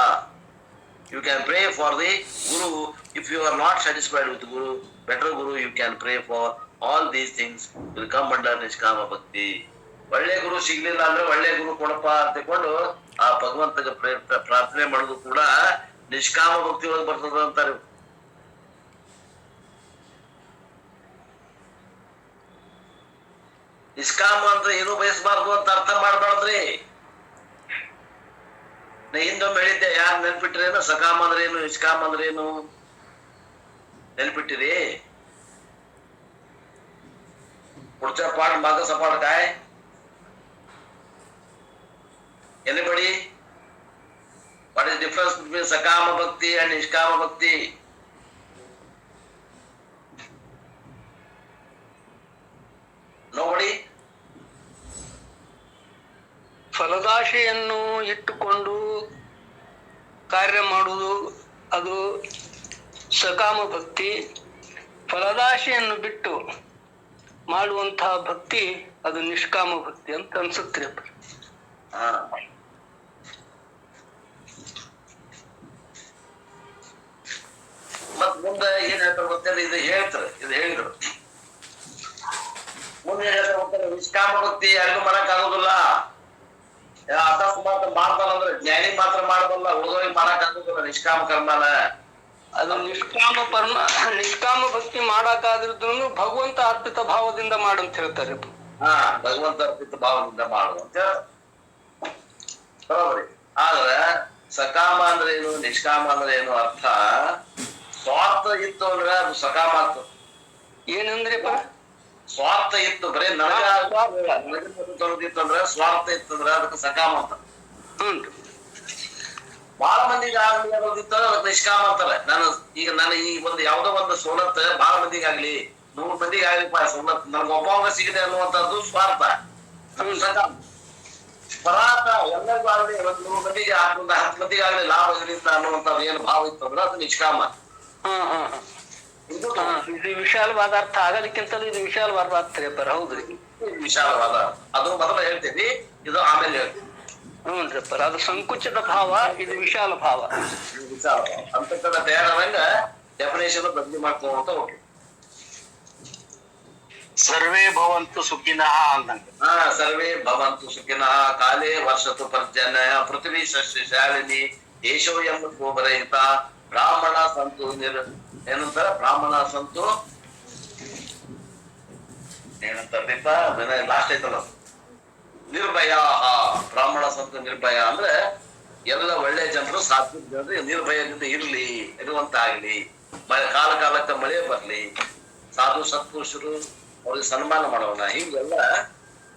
You can pray for the Guru. If you are not satisfied with Guru, better Guru, you can pray for all these things. Will come under Nishkama Bhakti. ಒಳ್ಳೆ ಗುರು ಸಿಗ್ಲಿಲ್ಲ ಅಂದ್ರೆ ಒಳ್ಳೆ ಗುರು ಕೊಡಪ್ಪ ಅಂತ ಕೊಂಡು ಆ ಭಗವಂತಗೆ ಪ್ರಾರ್ಥನೆ ಮಾಡೋದು ಕೂಡ ನಿಷ್ಕಾಮ ಭಕ್ತಿ ಒಳಗೆ ಬರ್ತದ ಅಂತಾರೆ. ನಿಷ್ಕಾಮ ಅಂದ್ರೆ ಏನು ಬಯಸಬಾರ್ದು ಅಂತ ಅರ್ಥ ಮಾಡ್ಬಾರ್ದ್ರಿ. ನಾ ಹಿಂದೊಮ್ಮೆ ಹೇಳಿದ್ದೆ, ಯಾರು ನೆನ್ಪಿಟ್ರೇನು? ಸಕಾಮ ಅಂದ್ರೆ ಏನು, ನಿಷ್ಕಾಮ ಅಂದ್ರೆ ಏನು ನೆನ್ಪಿಟ್ಟಿರಿ? पुढचा पाठ मागचा पाठ काय? Anybody? What is the difference between sakama bhakti and niskama bhakti? Nobody? ಫಲದಾಶೆಯನ್ನು ಇಟ್ಟುಕೊಂಡು ಕಾರ್ಯ ಮಾಡುವುದು ಅದು ಸಕಾಮ ಭಕ್ತಿ. ಫಲದಾಶೆಯನ್ನು ಬಿಟ್ಟು ಮಾಡುವಂತಹ ಭಕ್ತಿ ಅದು ನಿಷ್ಕಾಮ ಭಕ್ತಿ ಅಂತ ಅನ್ಸುತ್ತೆ. ಮತ್ ಮುಂದೆ ಏನ್ ಹೇಳ್ತಾರೆ ಗೊತ್ತೇಳಿ? ಇದು ಹೇಳಿದ್ರು ಮುಂದೆ ಹೇಳ್ತಾರೆ ಗೊತ್ತೇಳಿ? ನಿಷ್ಕಾಮ ಭಕ್ತಿ ಯಾರಿಗೂ ಮಾಡಕ್ ಆಗೋದಿಲ್ಲ. ಅಕಸ್ಮಾತ್ ಮಾಡ್ತಾನಂದ್ರೆ ಜ್ಞಾನಿ ಮಾತ್ರ ಮಾಡಬಲ್ಲ, ಉಳಿದೋಗಿ ಮಾಡಕ್ ಆಗೋದಿಲ್ಲ ನಿಷ್ಕಾಮ ಕರ್ಮನ. ಅದು ನಿಷ್ಕಾಮ ಭಕ್ತಿ ಮಾಡಕ್ಕಾದ್ರೂ ಭಗವಂತ ಅರ್ಪಿತ ಭಾವದಿಂದ ಮಾಡಂತ ಹೇಳ್ತಾರೆ. ಭಗವಂತ ಅರ್ಪಿತ ಭಾವದಿಂದ ಮಾಡುವಂತ ಬರೋಬರಿ. ಆದ್ರೆ ಸಕಾಮ ಅಂದ್ರೆ ಏನು, ನಿಷ್ಕಾಮ ಅಂದ್ರೆ ಏನು ಅರ್ಥ? ಸ್ವಾರ್ಥ ಇತ್ತು ಅಂದ್ರೆ ಅದು ಸಕಾಮ ಆಗ್ತದೆ. ಏನಂದ್ರಪ್ಪ? ಸ್ವಾರ್ಥ ಇತ್ತು, ಬರೀ ತೊಳೆದಿತ್ತಂದ್ರೆ ಸ್ವಾರ್ಥ ಇತ್ತಂದ್ರೆ ಅದಕ್ಕೆ ಸಕಾಮ ಅಂತ. ಬಹಳ ಮಂದಿಗೆ ಆಗ್ಲಿ ಅನ್ನೋದಿತ್ತ ಅದಕ್ಕೆ ನಿಷ್ಕಾಮ ಅಂತಾರೆ. ನಾನು ಈ ಒಂದು ಯಾವ್ದೋ ಒಂದು ಸವಲತ್ತು ಬಹಳ ಮಂದಿಗೆ ಆಗ್ಲಿ, 100 ಮಂದಿಗೆ ಆಗ್ಲಿಪ್ಪ ಸವಲತ್ತು ನನ್ಗೆ ಒಬ್ಬವಾಗ ಸಿಗಿದೆ ಅನ್ನುವಂಥದ್ದು ಸ್ವಾರ್ಥ, ಸಕಾಮ. ಪರಾತ ಎಲ್ಲರಿಗೂ ಆಗ್ಲಿ, ಒಂದು 100 ಮಂದಿಗೆ 10 ಮಂದಿಗೆ ಆಗ್ಲಿ ಲಾಭ ಇರಲಿಲ್ಲ ಅನ್ನುವಂಥದ್ದು ಏನು ಭಾವ ಇತ್ತಂದ್ರೆ ಅದು ನಿಷ್ಕಾಮ. ಇದು ವಿಶಾಲವಾದ ಅರ್ಥ ಆಗಲಿಕ್ಕಿಂತಲೂ ಇದು ವಿಶಾಲವಾದ ಅರ್ಥ ರೀ. ಹೌದ್ರಿ, ವಿಶಾಲವಾದ. ಅದು ಮೊದಲು ಹೇಳ್ತೀವಿ, ಇದು ಆಮೇಲೆ ಹೇಳ್ತೀವಿ. ಹ್ಞೂನ್ರಿಪ್ಪರ್. ಅದು ಸಂಕುಚಿತ ಭಾವ, ಇದು ವಿಶಾಲ ಭಾವ. ವಿಶಾಲ ಭಾವ ಅಂತ ತಯಾರಾದಂಗ ಡೆಫಿನೇಷನ್ ಬದಲಿ ಮಾಡ್ಕೊಂತ ಹೋಗಿ. ಸರ್ವೇ ಭವಂತು ಸುಖಿನಃ ಅಂದಂಗ. ಸರ್ವೇ ಭವಂತು ಸುಖಿನಃ ಕಾಲೇ ವರ್ಷತು ಪರ್ಜನ್ಯ ಪೃಥ್ವಿ ಸಸ್ಯ ಶಾಲಿನಿ ಯಶೋಯಂ ಗೋಬರಹಿತ ಬ್ರಾಹ್ಮಣ ಸಂತು ಏನಂತಾರ? ಬ್ರಾಹ್ಮಣ ಸಂತು ಏನಂತಾರಪ್ಪ? ಲಾಸ್ಟ್ ಐತಲ್ಲ, ನಿರ್ಭಯ. ಬ್ರಾಹ್ಮಣ ಸಂತು ನಿರ್ಭಯ ಅಂದ್ರೆ ಎಲ್ಲ ಒಳ್ಳೆ ಜನರು, ಸಾತ್ವಿಕ ಜನರು ನಿರ್ಭಯದಿಂದ ಇರುವಂತ ಆಗ್ಲಿ, ಕಾಲ ಕಾಲಕ್ಕೆ ಮಳೆ ಬರ್ಲಿ, ಸಾಧು ಸತ್ಪುರುಷರು ಅವ್ರಿಗೆ ಸನ್ಮಾನ ಮಾಡೋಣ. ಹಿಂಗೆಲ್ಲ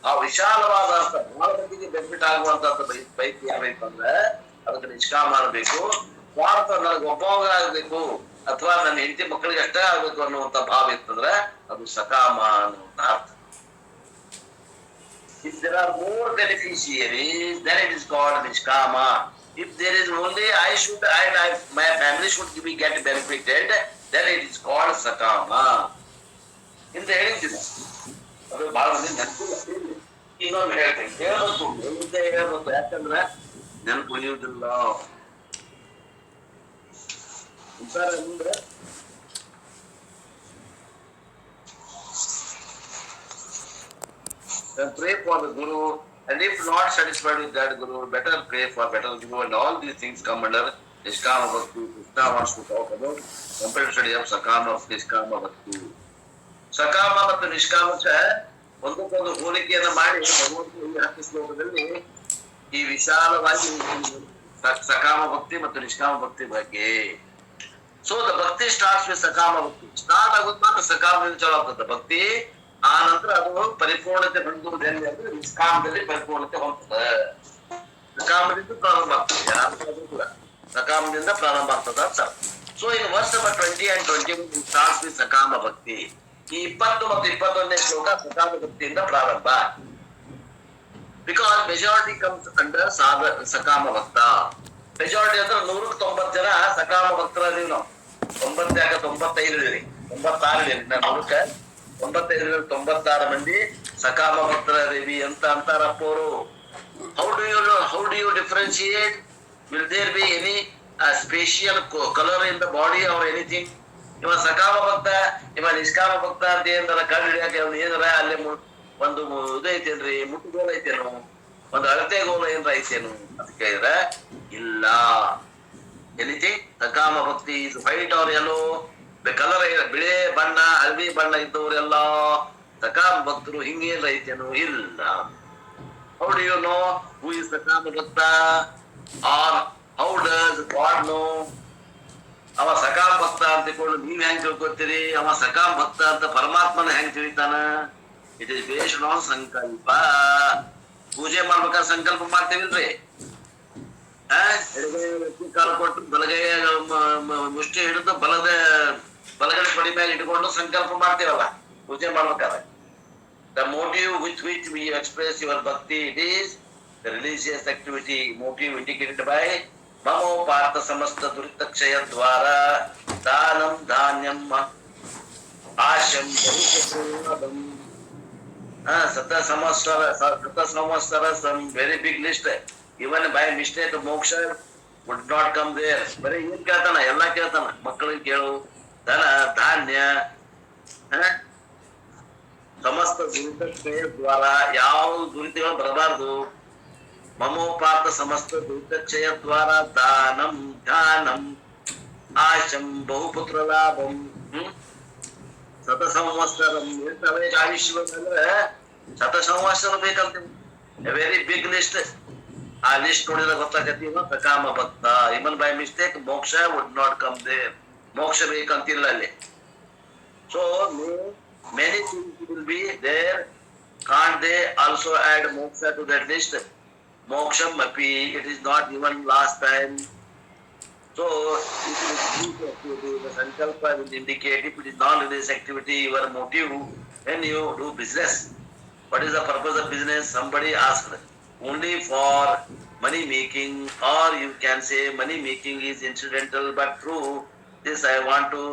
ಆ ವಿಶಾಲವಾದ ಅರ್ಥ ಬಹಳ ಮಂದಿಗೆ ಬೆನಿಫಿಟ್ ಆಗುವಂತದ್ದು ಬೈಕ್ ಯಾವ್ಬೇಕಂದ್ರೆ ಅದಕ್ಕೆ ನಿಷ್ಕಾಮ ಮಾಡಬೇಕು. ಸ್ವಾರ್ಥ ನನಗೆ ಒಬ್ಬವಾಗ ಆಗ್ಬೇಕು ಅಥವಾ ನನ್ನ ಹೆಂಡತಿ ಮಕ್ಕಳಿಗೆ ಅಷ್ಟೇ ಆಗ್ಬೇಕು ಅನ್ನುವಂತ ಭಾವ ಇತ್ತಂದ್ರೆ ಅದು ಸಕಾಮ ಅನ್ನುವಂತ ಅರ್ಥ. If there are more beneficiaries, then it is called niskama. If there is only my family should get benefited, then it is called sakama. ಇಂತ ಹೇಳಿದ್ದೀನಿ. ಅದು ಬಹಳ ಮಂದಿ ನೆನಪಿಲ್ಲ. ಇನ್ನೊಂದು ಹೇಳ್ತೀನಿ, ಹೇಳ್ಬೇಕು ಯಾಕಂದ್ರೆ ನೆನಪು ಉಳಿಯುವುದಿಲ್ಲ. ಅಂದ್ರೆ pray for the Guru, and if not satisfied with that Guru, better pray for better Guru, and all these things come under Niskama Bhakti. Krishna wants to talk about comparative study of Sakama, Niskama Bhakti. ಸಕಾಮ ಮತ್ತು ನಿಷ್ಕಾಮಕ್ಕೆ ಒಂದಕ್ಕೊಂದು ಹೋಲಿಕೆಯನ್ನ ಮಾಡಿ ಭಗವಂತನು ಈ 10 ಶ್ಲೋಕದಲ್ಲಿ ಈ ವಿಶಾಲವಾಗಿ ಸಕಾಮ ಭಕ್ತಿ ಮತ್ತು ನಿಷ್ಕಾಮ ಭಕ್ತಿ ಬಗ್ಗೆ. ಸೊ ದ ಭಕ್ತಿ ಸ್ಟಾರ್ಟ್ಸ್ ವಿತ್ ಸಕಾಮ ಭಕ್ತಿ. ಸ್ಟಾರ್ಟ್ ಆಗುತ್ತೆ ಮಾತ್ರ ಸಕಾಮದಿಂದ ಚಲೋ ಆಗ್ತದೆ ಭಕ್ತಿ. ಆ ನಂತರ ಅದು ಪರಿಪೂರ್ಣತೆ ಹೊಂದುವುದು ಎಲ್ಲಿ ಅಂದ್ರೆ ನಿಷ್ಕಾಮದಲ್ಲಿ ಪರಿಪೂರ್ಣತೆ ಹೊಂದುತ್ತದೆ. ಸಕಾಮದಿಂದ ಪ್ರಾರಂಭ ಆಗ್ತದೆ, ಯಾರು ಕೂಡ ಸಕಾಮದಿಂದ ಪ್ರಾರಂಭ ಆಗ್ತದೆ ಅಂತ. So in verse number 20 and 21 starts with sakama bhakti. ಈ 20 ಮತ್ತು 21ನೇ ಶ್ಲೋಕ ಸಕಾಮ ಭಕ್ತಿಯಿಂದ ಪ್ರಾರಂಭ. Because majority comes under sakama bhakta. Majority ಅಂದ್ರೆ 100ಕ್ಕೆ 90 ಜನ ಸಕಾಮ ಭಕ್ತರದೀವಿ ನಾವು. 90 ಯಾಕೆ 95 ಇದ್ದೀರಿ, 96 ಇದ್ದೀರಿ. ನಾನು 100ಕ್ಕೆ 95 96 ಮಂದಿ ಸಕಾಮ ಭಕ್ತರದೀವಿ ಅಂತ ಅಂತಾರಪ್ಪ ಅವರು. How do you differentiate? Will there be any special colour in the body or anything? ಇವ ಸಕಾಮ ಭಕ್ತ, ಇವ ನಿಷ್ಕಾಮ ಭಕ್ತ ಅಂತ ಏನಾರ ಕಂಡು ಹಿಡಿಯಾಕ ಏನಾರ ಅಲ್ಲಿ ಒಂದು ಇದು ಐತೇನ್ರಿ, ಮುಟ್ಟುಗೋಲ ಐತೇನು, ಒಂದು ಅಳತೆ ಗೋಲ ಏನಾರ ಐತೇನು ಅಂತ ಕೇಳಿದ್ರೆ ಇಲ್ಲ. ಎನಿಥಿಂಗ್ ಸಕಾಮ ಭಕ್ತಿ is white or yellow, colour ಬಿಳೆ ಬಣ್ಣ ಹಳದಿ ಬಣ್ಣ ಇದ್ದವರೆಲ್ಲ ಸಕಾಮ ಭಕ್ತರು. ಹಿಂಗೇನ್ ರೈತನು ಇಲ್ಲ. How do you know who is sakama bhakta, or how does God know? ಅವ ಸಕಾಮ ಭಕ್ತ ಅಂತ ತಿಳ್ಕೊಂಡು ನೀವ್ ಹೆಂಗ್ ತಿಳ್ಕೊತೀರಿ? ಅವ ಸಕಾಮ ಭಕ್ತ ಅಂತ ಪರಮಾತ್ಮನ ಹೆಂಗ್ ತಿಳಿತಾನ? ಇಟ್ ಇಸ್ ಬೇಸ್ಡ್ ಆನ್ ಸಂಕಲ್ಪ. ಪೂಜೆ ಮಾಡ್ಬೇಕಾದ್ರೆ ಸಂಕಲ್ಪ ಮಾಡ್ತೇವಿಲ್ರಿ? ಎಡಗೈ ಕಾಲ ಕೊಟ್ಟು ಬಲಗೈ ಮುಷ್ಟಿ ಹಿಡಿದು ಬಲಗಡೆ ಪಡಿ ಮೇಲೆ ಇಟ್ಕೊಂಡು ಸಂಕಲ್ಪ ಮಾಡ್ತೀವಲ್ಲ ಪೂಜೆ ಮಾಡ್ಬೇಕಾದ್ರೆ. The motive with which we express your bhakti, it is the religious activity motive indicated by Mamo Partha Samasta Duritakshaya Dwara Danam Dhanyam Asham Bhuvipradam. Sata Samastara, some very big list. Even by mistake moksha would not come there. But ಏನ್ ಕೇಳ್ತಾನ? ಎಲ್ಲ ಕೇಳ್ತಾನ. ಮಕ್ಕಳಿಗೆ ಕೇಳು, ಧನ ಧಾನ್ಯ, ಸಮಸ್ತ ದುರಿತಕ್ಷಯ ದ್ವಾರ, ಯಾವ ದುರಿತಗಳು ಬರಬಾರ್ದು. ಮಮೋಪಾತ ಸಮಸ್ತ ದುರಿತಕ್ಷಯ ದ್ವಾರ ದಾನಂ ಧ್ಯಾನಂ ಆಶಂ ಬಹುಪುತ್ರ ಲಾಭಂ ಶತ ಸಂವತ್ಸರಂ. ಆಯುಷ್ಯಂದ್ರೆ ಶತ ಸಂವತ್ಸರ ಬೇಕಂತ. Very big list. ಆ ಲಿಸ್ಟ್ ನೋಡಿದ್ರೆ ಗೊತ್ತಾಗತ್ತಿ ಇವ ಸಕಾಮ ಭಕ್ತ. Even by mistake moksha would not come there. ಮೋಕ್ಷ ಬೇಕಂತಿಲ್ಲ ಅಲ್ಲಿ. So many things will be there. Can't they also add moksha to that list? Moksham api, it is not even last time. So it is activity. The sankalpa will indicate if it is non-religious activity, your motive when you do business. What is the purpose of business? Somebody asked. Only for money making, or you can say money making is incidental but true. This I want to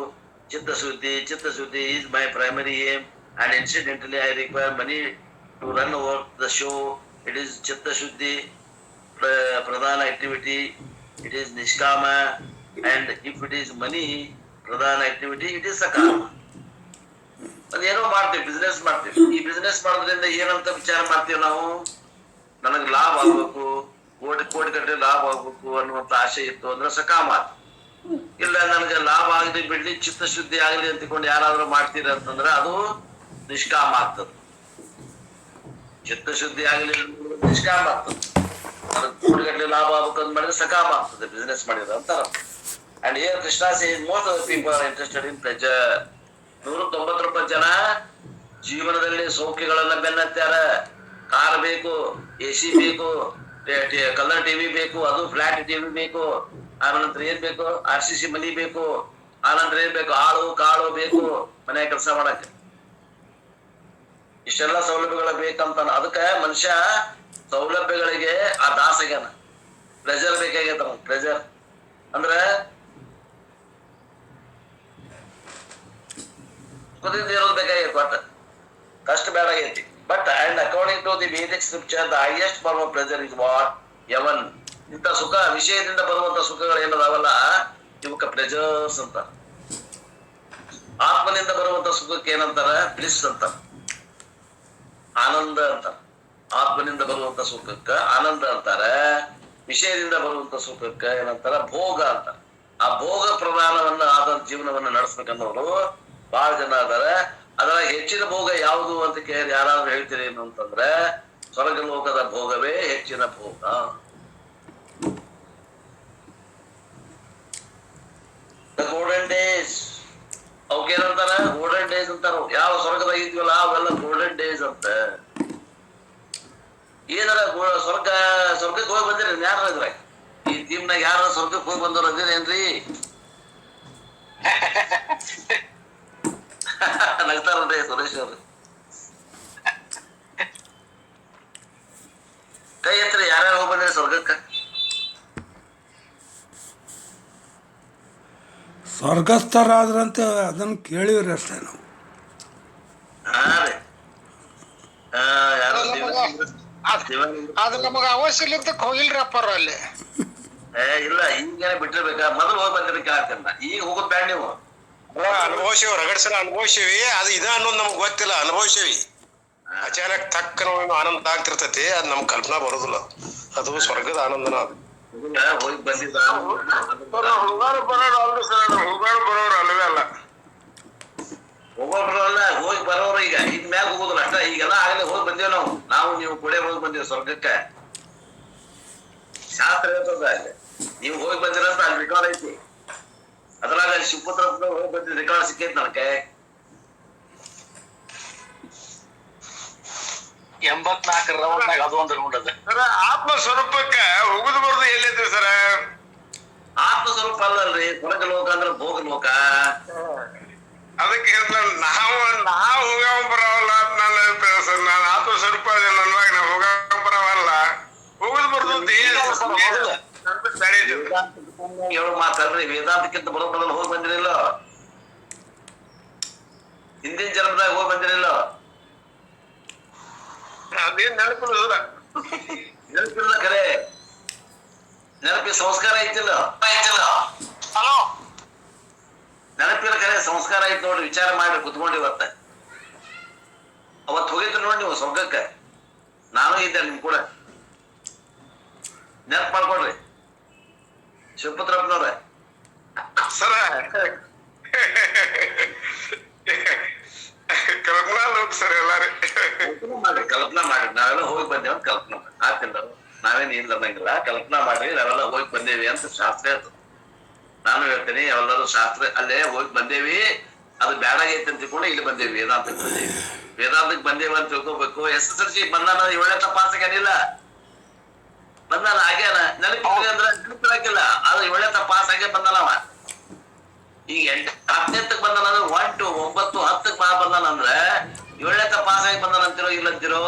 Chitta Shuddhi is my primary aim, and incidentally I require money to run over the show. It is Chitta Shuddhi, Pradhana activity. It is Nishkama, and if it is money, Pradhana activity, it is Sakama. ಅದೇನೋ ಮಾಡ್ತೀವಿ, business ಮಾಡ್ತೀವಿ. ಈ business ಮಾಡೋದ್ರಿಂದ ಏನಂತ ವಿಚಾರ ಮಾಡ್ತೀವಿ ನಾವು? ನನಗೆ ಲಾಭ ಆಗ್ಬೇಕು, ಕೋಟಿ ಗಟ್ಟಲೆ ಲಾಭ ಆಗ್ಬೇಕು ಅನ್ನುವಂತ ಆಸೆ ಇತ್ತು ಅಂದ್ರೆ ಸಕಾಮ. ಇಲ್ಲ ನನಗೆ ಲಾಭ ಆಗಲಿ ಬಿಡ್ಲಿ, ಚಿತ್ತಶುದ್ಧಿ ಆಗಲಿ ಅಂತಕೊಂಡು ಯಾರಾದ್ರೂ ಮಾಡ್ತೀರ ಅಂತಂದ್ರೆ ಅದು ನಿಷ್ಕಾಮ ಆಗ್ತದೆ. ಚಿತ್ತಶುದ್ಧಿ ಆಗಲಿ ನಿಷ್ಕಾಮ ಆಗ್ತದೆ. ಕೋಟಿಗಟ್ಟಲೆ ಲಾಭ ಆಗ್ಬೇಕಂತ ಮಾಡಿದ್ರೆ ಸಕಾಮ ಆಗ್ತದೆ, ಬಿಸ್ನೆಸ್ ಮಾಡಿದ್ರೆ ಅಂತಾರ. And here Krishna says most of the people are interested in pleasure. 199 ಜನ ಜೀವನದಲ್ಲಿ ಸೌಖ್ಯಗಳನ್ನ ಬೆನ್ನತ್ಯಾರ. ಕಾರ್ ಬೇಕು, AC ಬೇಕು, ಕಲರ್ ಟಿವಿ ಬೇಕು, ಅದು ಫ್ಲಾಟ್ ಟಿವಿ ಬೇಕು. ಆನಂತರ ಏನ್ ಬೇಕು? RCC ಮನಿ ಬೇಕು. ಆನಂತರ ಏನ್ ಬೇಕು? ಆಳು ಕಾಳು ಬೇಕು ಮನೆ ಕೆಲಸ ಮಾಡಕ್ಕೆ. ಇಷ್ಟೆಲ್ಲ ಸೌಲಭ್ಯಗಳ ಬೇಕಂತ. ಅದಕ್ಕೆ ಮನುಷ್ಯ ಸೌಲಭ್ಯಗಳಿಗೆ ಆ ದಾಸಗ್ಯಾನ. ಪ್ರೆಜರ್ ಬೇಕಾಗೈತ. ಪ್ರೆಜರ್ ಅಂದ್ರೆ ಕುದಿದ ಇರೋದು ಬೇಕಾಗೈತಿ. ಬಟ್ ಕಷ್ಟ ಬೇಡ ಆಗೈತಿ. But and according to the Vedic scripture, the highest form of pleasure is what? Yavan. ಇಂಥ ಸುಖ, ವಿಷಯದಿಂದ ಬರುವಂತ ಸುಖಗಳು ಏನದಾವಲ್ಲ ಇವಕ್ಕ ಪ್ಲೆಜರ್ಸ್ ಅಂತ. ಆತ್ಮನಿಂದ ಬರುವಂತ ಸುಖಕ್ಕೆ ಏನಂತಾರ? ಬ್ಲಿಸ್ ಅಂತ, ಆನಂದ ಅಂತ. ಆತ್ಮನಿಂದ ಬರುವಂತ ಸುಖಕ್ಕ ಆನಂದ ಅಂತಾರ. ವಿಷಯದಿಂದ ಬರುವಂತ ಸುಖಕ್ಕ ಏನಂತಾರ? ಭೋಗ ಅಂತ. ಆ ಭೋಗ ಪ್ರಧಾನವನ್ನ ಆದ ಜೀವನವನ್ನ ನಡೆಸ್ಬೇಕನ್ನೋರು ಬಹಳ ಜನ ಅದಾರ. ಅದರ ಹೆಚ್ಚಿನ ಭೋಗ ಯಾವುದು ಅಂತ ಕೇಳಿ ಯಾರಾದ್ರೂ ಹೇಳ್ತೀರಿ ಏನು ಅಂತಂದ್ರೆ ಸ್ವರ್ಗ ಲೋಕದ ಭೋಗವೇ ಹೆಚ್ಚಿನ ಭೋಗ. ಗೋಲ್ಡನ್ ಡೇಸ್ ಅವಕ್ಕೇನಂತಾರ? ಗೋಲ್ಡನ್ ಡೇಸ್ ಅಂತಾರ. ಯಾವ ಸ್ವರ್ಗದಾಗ ಇದ್ವಲ್ಲ ಅವೆಲ್ಲ ಗೋಲ್ಡನ್ ಡೇಸ್ ಅಂತ. ಏನಾರ ಸ್ವರ್ಗಕ್ಕೆ ಹೋಗಿ ಬಂದಿರಿ ಯಾರ ಇದ್ರಾಗ? ಈ ಟೀಮ್ನಾಗ ಯಾರ ಸ್ವರ್ಗಕ್ಕೆ ಹೋಗಿ ಬಂದವ್ರು ಅದೇನೇನ್ರಿ? ನಗ್ತಾರಲ್ರಿ ಸುರೇಶ್ ಅವ್ರು. ಕೈ ಎತ್ತರಿ, ಯಾರ್ಯಾರು ಹೋಗಿ ಬಂದ್ರಿ ಸ್ವರ್ಗಕ್ಕ? ಸ್ವರ್ಗಸ್ಥರಾದ್ರಂತೆ ಅದನ್ನು ಕೇಳಿವ್ರಿ ಅಷ್ಟೇ ನಾವು. ಅದು ನಮಗ ಅವಶ್ಯಲಿದ್ದಕ್ಕೆ ಹೋಗಿಲ್ರಪ್ಪ ಅಲ್ಲಿ. ಇಲ್ಲ, ಹಿಂಗೇನೆ ಬಿಟ್ಟಿರ್ಬೇಕ. ಮೊದಲು ಹೋಗಿ ಬಂದಿರಿ ಕೇಳ್ತೇನೆ. ಈಗ ಹೋಗೋದ್ ಬ್ಯಾಡ ನೀವು. ಅನುಭವಿಸಿವಿ, ರಗಡ್ಸಲ ಅನುಭವಿಸಿವಿ. ಅದು ಇದ ಅನ್ನೋದು ನಮ್ಗೆ ಗೊತ್ತಿಲ್ಲ, ಅನುಭವಿಸಿವಿ. ಅಚಾನಕ್ ತಕ್ಕ ಆನಂದ ಆಗ್ತಿರ್ತೈತಿ. ಅದ್ ನಮ್ ಕಲ್ಪನಾ ಬರೋದಿಲ್ಲ. ಅದು ಸ್ವರ್ಗದ ಆನಂದನ. ಹೋಗಿ ಬಂದಿದ್ದ ಹುಡುಗರು ಬರೋರು ಅಲ್ರಿ ಸರ್, ಹುಡುಗರು ಬರೋರು ಅಲ್ವೇ ಅಲ್ಲ. ಹೋಗೋಬ್ರಲ್ಲ ಹೋಗಿ ಬರೋರು ಈಗ ಇನ್ ಮ್ಯಾಗ ಹೋಗುದಿಲ್ಲ ಅಷ್ಟ. ಈಗೆಲ್ಲ ಆಗಲೇ ಹೋಗಿ ಬಂದೇವ್ ನಾವು ನೀವು ಕೂಡ ಹೋಗಿ ಬಂದೇವ್ ಸ್ವರ್ಗಕ್ಕೆ. ಶಾಸ್ತ್ರ ಹೇಳ್ತದ ಅಲ್ಲಿ ನೀವು ಹೋಗಿ ಬಂದಿರಂತ ಅಲ್ಲಿ ರೆಕಾರ್ಡ್ ಐತಿ. ಅದ್ರಾಗ ಶಿವಪುತ್ರ ಹೋಗಿ ಬಂದಿದ್ ರೆಕಾರ್ಡ್ ಸಿಕ್ಕೈತಿ ನನ್ನ ಕೈ. 84 ರೌಂಡ್ನಾಗ ಅದು ಒಂದು ರೌಂಡ್ ಅದ ಸರ. ಆತ್ಮ ಸ್ವರೂಪಕ್ಕ ಹೋಗುದು ಬರುದು ಎಲ್ಲೈತ್ರಿ ಸರ? ಆತ್ಮ ಸ್ವರೂಪ ಅಲ್ಲಲ್ರಿ, ಸ್ವರ್ಗ ಲೋಕ ಅಂದ್ರೆ ಭೋಗ ಲೋಕ. ಅದಕ್ಕೆ ನಾವು ಹೋಗಾವ ಬರವಲ್ಲ ಅಂತ ನನ್ನ ಅಭಿಪ್ರಾಯ ಸರ್. ನಾನು ಆತ್ಮ ಸ್ವರೂಪ ನನ್ವಾಗ ನಾವು ಹೋಗಾವ ಬರವಲ್ಲ, ಹೋಗುದು ಬರುದು ಅಂತ ಹೇಳು ಮಾತಲ್ರಿ. ವೇದಾಂತಕ್ಕಿಂತ ಬರೋಬರಲ್ಲ ಹೋಗಿ ಬಂದಿರಲಿಲ್ಲ, ಹಿಂದಿನ ಜನ್ಮದಾಗ ಹೋಗಿ ಬಂದಿರಲಿಲ್ಲ. ಅದೇನ್ ನೆನಪಿಲ್ಲ ನೆನಪಿಲ್ಲ ಖರೆ, ನೆನಪಿ ಸಂಸ್ಕಾರ ಐತಿಲ್ಲ. ಹಲೋ, ನೆನಪಿಲ್ಲ ಖರೆ, ಸಂಸ್ಕಾರ ಐತಿ ನೋಡ್ರಿ. ವಿಚಾರ ಮಾಡಿ ಕುತ್ಕೊಂಡು ಇವತ್ತ ಅವತ್ ಹೋಗಿದ್ರು ನೋಡಿ ನೀವು ಸ್ವರ್ಗಕ್ಕೆ. ನಾನು ಇದ್ದೆ ನಿಮ್ ಕೂಡ, ನೆನಪು ಮಾಡ್ಕೊಡ್ರಿ ಶಿವಪುತ್ರಪ್ಪನವ್ರ. ಸರ ಕಲ್ಪನಾ ಲೋಕ ಸರ್ ಎಲ್ಲಾರಿ. ಮಾಡ್ರಿ, ಕಲ್ಪನಾ ಮಾಡ್ರಿ. ನಾವೆಲ್ಲ ಹೋಗಿ ಬಂದೇವ ಅಂತ ಕಲ್ಪನಾ ಮಾಡಿ ಆತಿಲ್ಲ. ನಾವೇನ್ ಇಲ್ಲ ಅನ್ನಂಗಿಲ್ಲ, ಕಲ್ಪನಾ ಮಾಡ್ರಿ ನಾವೆಲ್ಲ ಹೋಗಿ ಬಂದೇವಿ ಅಂತ ಶಾಸ್ತ್ರ ಹೇಳ್ತದೆ. ನಾನು ಹೇಳ್ತೇನೆ ಎಲ್ಲರೂ ಶಾಸ್ತ್ರ ಅಲ್ಲೇ ಹೋಗಿ ಬಂದೇವಿ, ಅದು ಬ್ಯಾಡಾಗೈತಿ ಅಂತ ತಿಳ್ಕೊಂಡು ಇಲ್ಲಿ ಬಂದೇವಿ, ವೇದಾಂತಕ್ಕೆ ಬಂದೇವಿ. ವೇದಾಂತಕ್ಕೆ ಬಂದೇವಿ ಅಂತ ತಿಳ್ಕೊಬೇಕು. SSLC ಬಂದಾನ 7ನೇ ಪಾಸ್ ಆಗ್ಯಾನಿಲ್ಲ, ಬಂದಾನ ಆಗ್ಯಾನ. ನೆನಪಿಲ್ಲ ಅಂದ್ರೆ ನೆನಪಿರಾಕಿಲ್ಲ, ಅದು 7ನೇ ಪಾಸ್ ಆಗೇ ಬಂದಾನವ. ಈಗ 10ನೇತ್ತಕ್ ಬಂದಾನ ಅಂದ್ರೆ 1 to 9 10ಕ್ಕೆ ಬಂದಾನ ಅಂದ್ರೆ 7ನೇ ಪಾಸ್ ಆಗಿ ಬಂದಾನ ಅಂತಿರೋ ಇಲ್ಲ ಅಂತಿರೋ?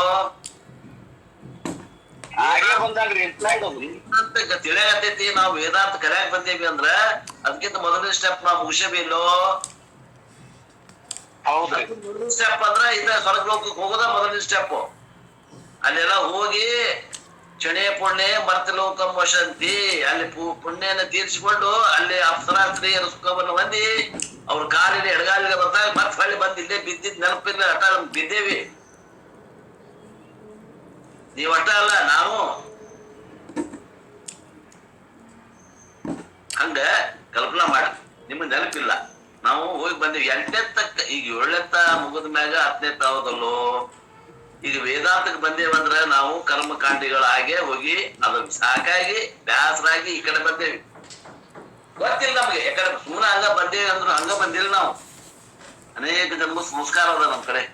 ತಿಳಿಯಾಗತೈತಿ. ನಾವು ವೇದಾಂತ ಕಲಿಯಾಕ ಬಂದೇವಿ ಅಂದ್ರ ಅದಕ್ಕಿಂತ ಮೊದಲನೇ ಸ್ಟೆಪ್ ನಾವು ಮುಗಿಸಬೇಕಲ್ಲೋ. ಮೊದಲನೇ ಸ್ಟೆಪ್ ಅಂದ್ರ ಇದ ಸ್ವರ್ಗ ಲೋಕಕ್ಕೆ ಹೋಗೋದ ಮೊದಲನೇ ಸ್ಟೆಪ್. ಅಲ್ಲೆಲ್ಲ ಹೋಗಿ ಕ್ಷಣೆ ಪುಣ್ಯ ಮರ್ತ ಲೋಕ ವಸಂತಿ, ಅಲ್ಲಿ ಪುಣ್ಯನ ತೀರ್ಸಿಕೊಂಡು ಅಲ್ಲಿ ಅಪ್ಸರಾಸ್ತ್ರೀಯರ ಸುಖವನ್ನು ಹೊಂದಿ ಅವ್ರ ಕಾಲಿನ ಎಡಗಾಲಿಗೆ ಬರ್ತಾಗ ಮತ್ ಹೊಳ್ಳಿ ಬಂದ್ ಇಲ್ಲೇ ಬಿದ್ದಿದ್ ನೆನಪಿಲ್ಲ ಅಟ ಬಿದ್ದೇವಿ. ನೀವ್ ಅಷ್ಟ ಅಲ್ಲ, ನಾವು ಹಂಗ ಕಲ್ಪನಾ ಮಾಡಿ. ನಿಮ್ಗೆ ನೆನಪಿಲ್ಲ, ನಾವು ಹೋಗಿ ಬಂದಿವಿ 8ನೇತ್ತಕ್ಕ. ಈಗ 7ನೇತ್ತ ಮುಗಿದ ಮ್ಯಾಗ 10ನೇತ್ತ ಆಗೋದಲ್ಲೋ. ಈಗ ವೇದಾಂತಕ್ಕೆ ಬಂದೇವಂದ್ರ ನಾವು ಕರ್ಮಕಾಂಡಿಗಳಾಗೆ ಹೋಗಿ ಅದು ಸಾಕಾಗಿ ಬ್ಯಾಸರಾಗಿ ಈ ಕಡೆ ಬಂದೇವಿ. ಗೊತ್ತಿಲ್ಲ ನಮ್ಗೆ, ಯಾಕಂದ್ರೆ ಸುಮ್ಮನೆ ಹಂಗ ಬಂದೇವಿ ಅಂದ್ರು ಹಂಗ ಬಂದಿಲ್ಲ ನಾವು. ಅನೇಕ ಜನ್ಮ ಸಂಸ್ಕಾರ ಅದ ನಮ್ ಕಡೆ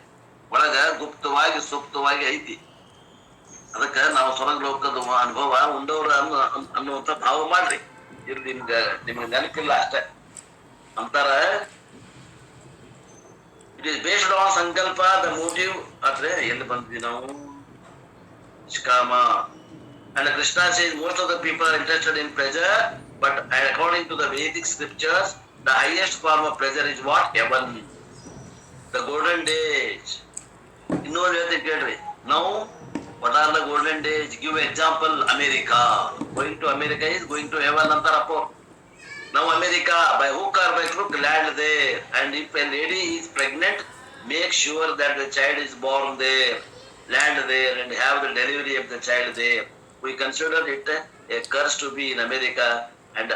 ಒಳಗ, ಗುಪ್ತವಾಗಿ ಸುಪ್ತವಾಗಿ ಐತಿ. ಅದಕ್ಕ ನಾವು ಸ್ವರ್ಗ ಲೋಕದ ಅನುಭವ ಉಂಡವ್ರ ಅನ್ನುವಂತ ಭಾವ ಮಾಡ್ರಿ. ಇರ್ಲಿ, ನಿಮ್ಗೆ ನೆನಪಿಲ್ಲ ಅಷ್ಟೇ ಅಂತಾರ. ಇಟ್ ಈಸ್ ಬೇಸ್ಡ್ ಆನ್ ಸಂಕಲ್ಪ, ದ ಮೋಟಿವ್. ಆದ್ರೆ ಎಲ್ಲಿ ಬಂದ್ವಿ ನಾವು? ನಿಷ್ಕಾಮ. And Krishna says most of the people are interested in pleasure, but according to the Vedic scriptures, the highest form of pleasure is what? Heaven, the golden days. ಇನ್ನೊಂದು ಹೇಳ್ತೀನಿ ಕೇಳ್ರಿ. Now, what are the golden days? Give example, America. Going to America is going to heaven ಅಂತಾರಪ್ಪ. Now America, by hook or by crook, land there. And if a lady is pregnant, make sure that the child is born there, land there, and have the delivery of the child there. We consider it a curse to be in America, and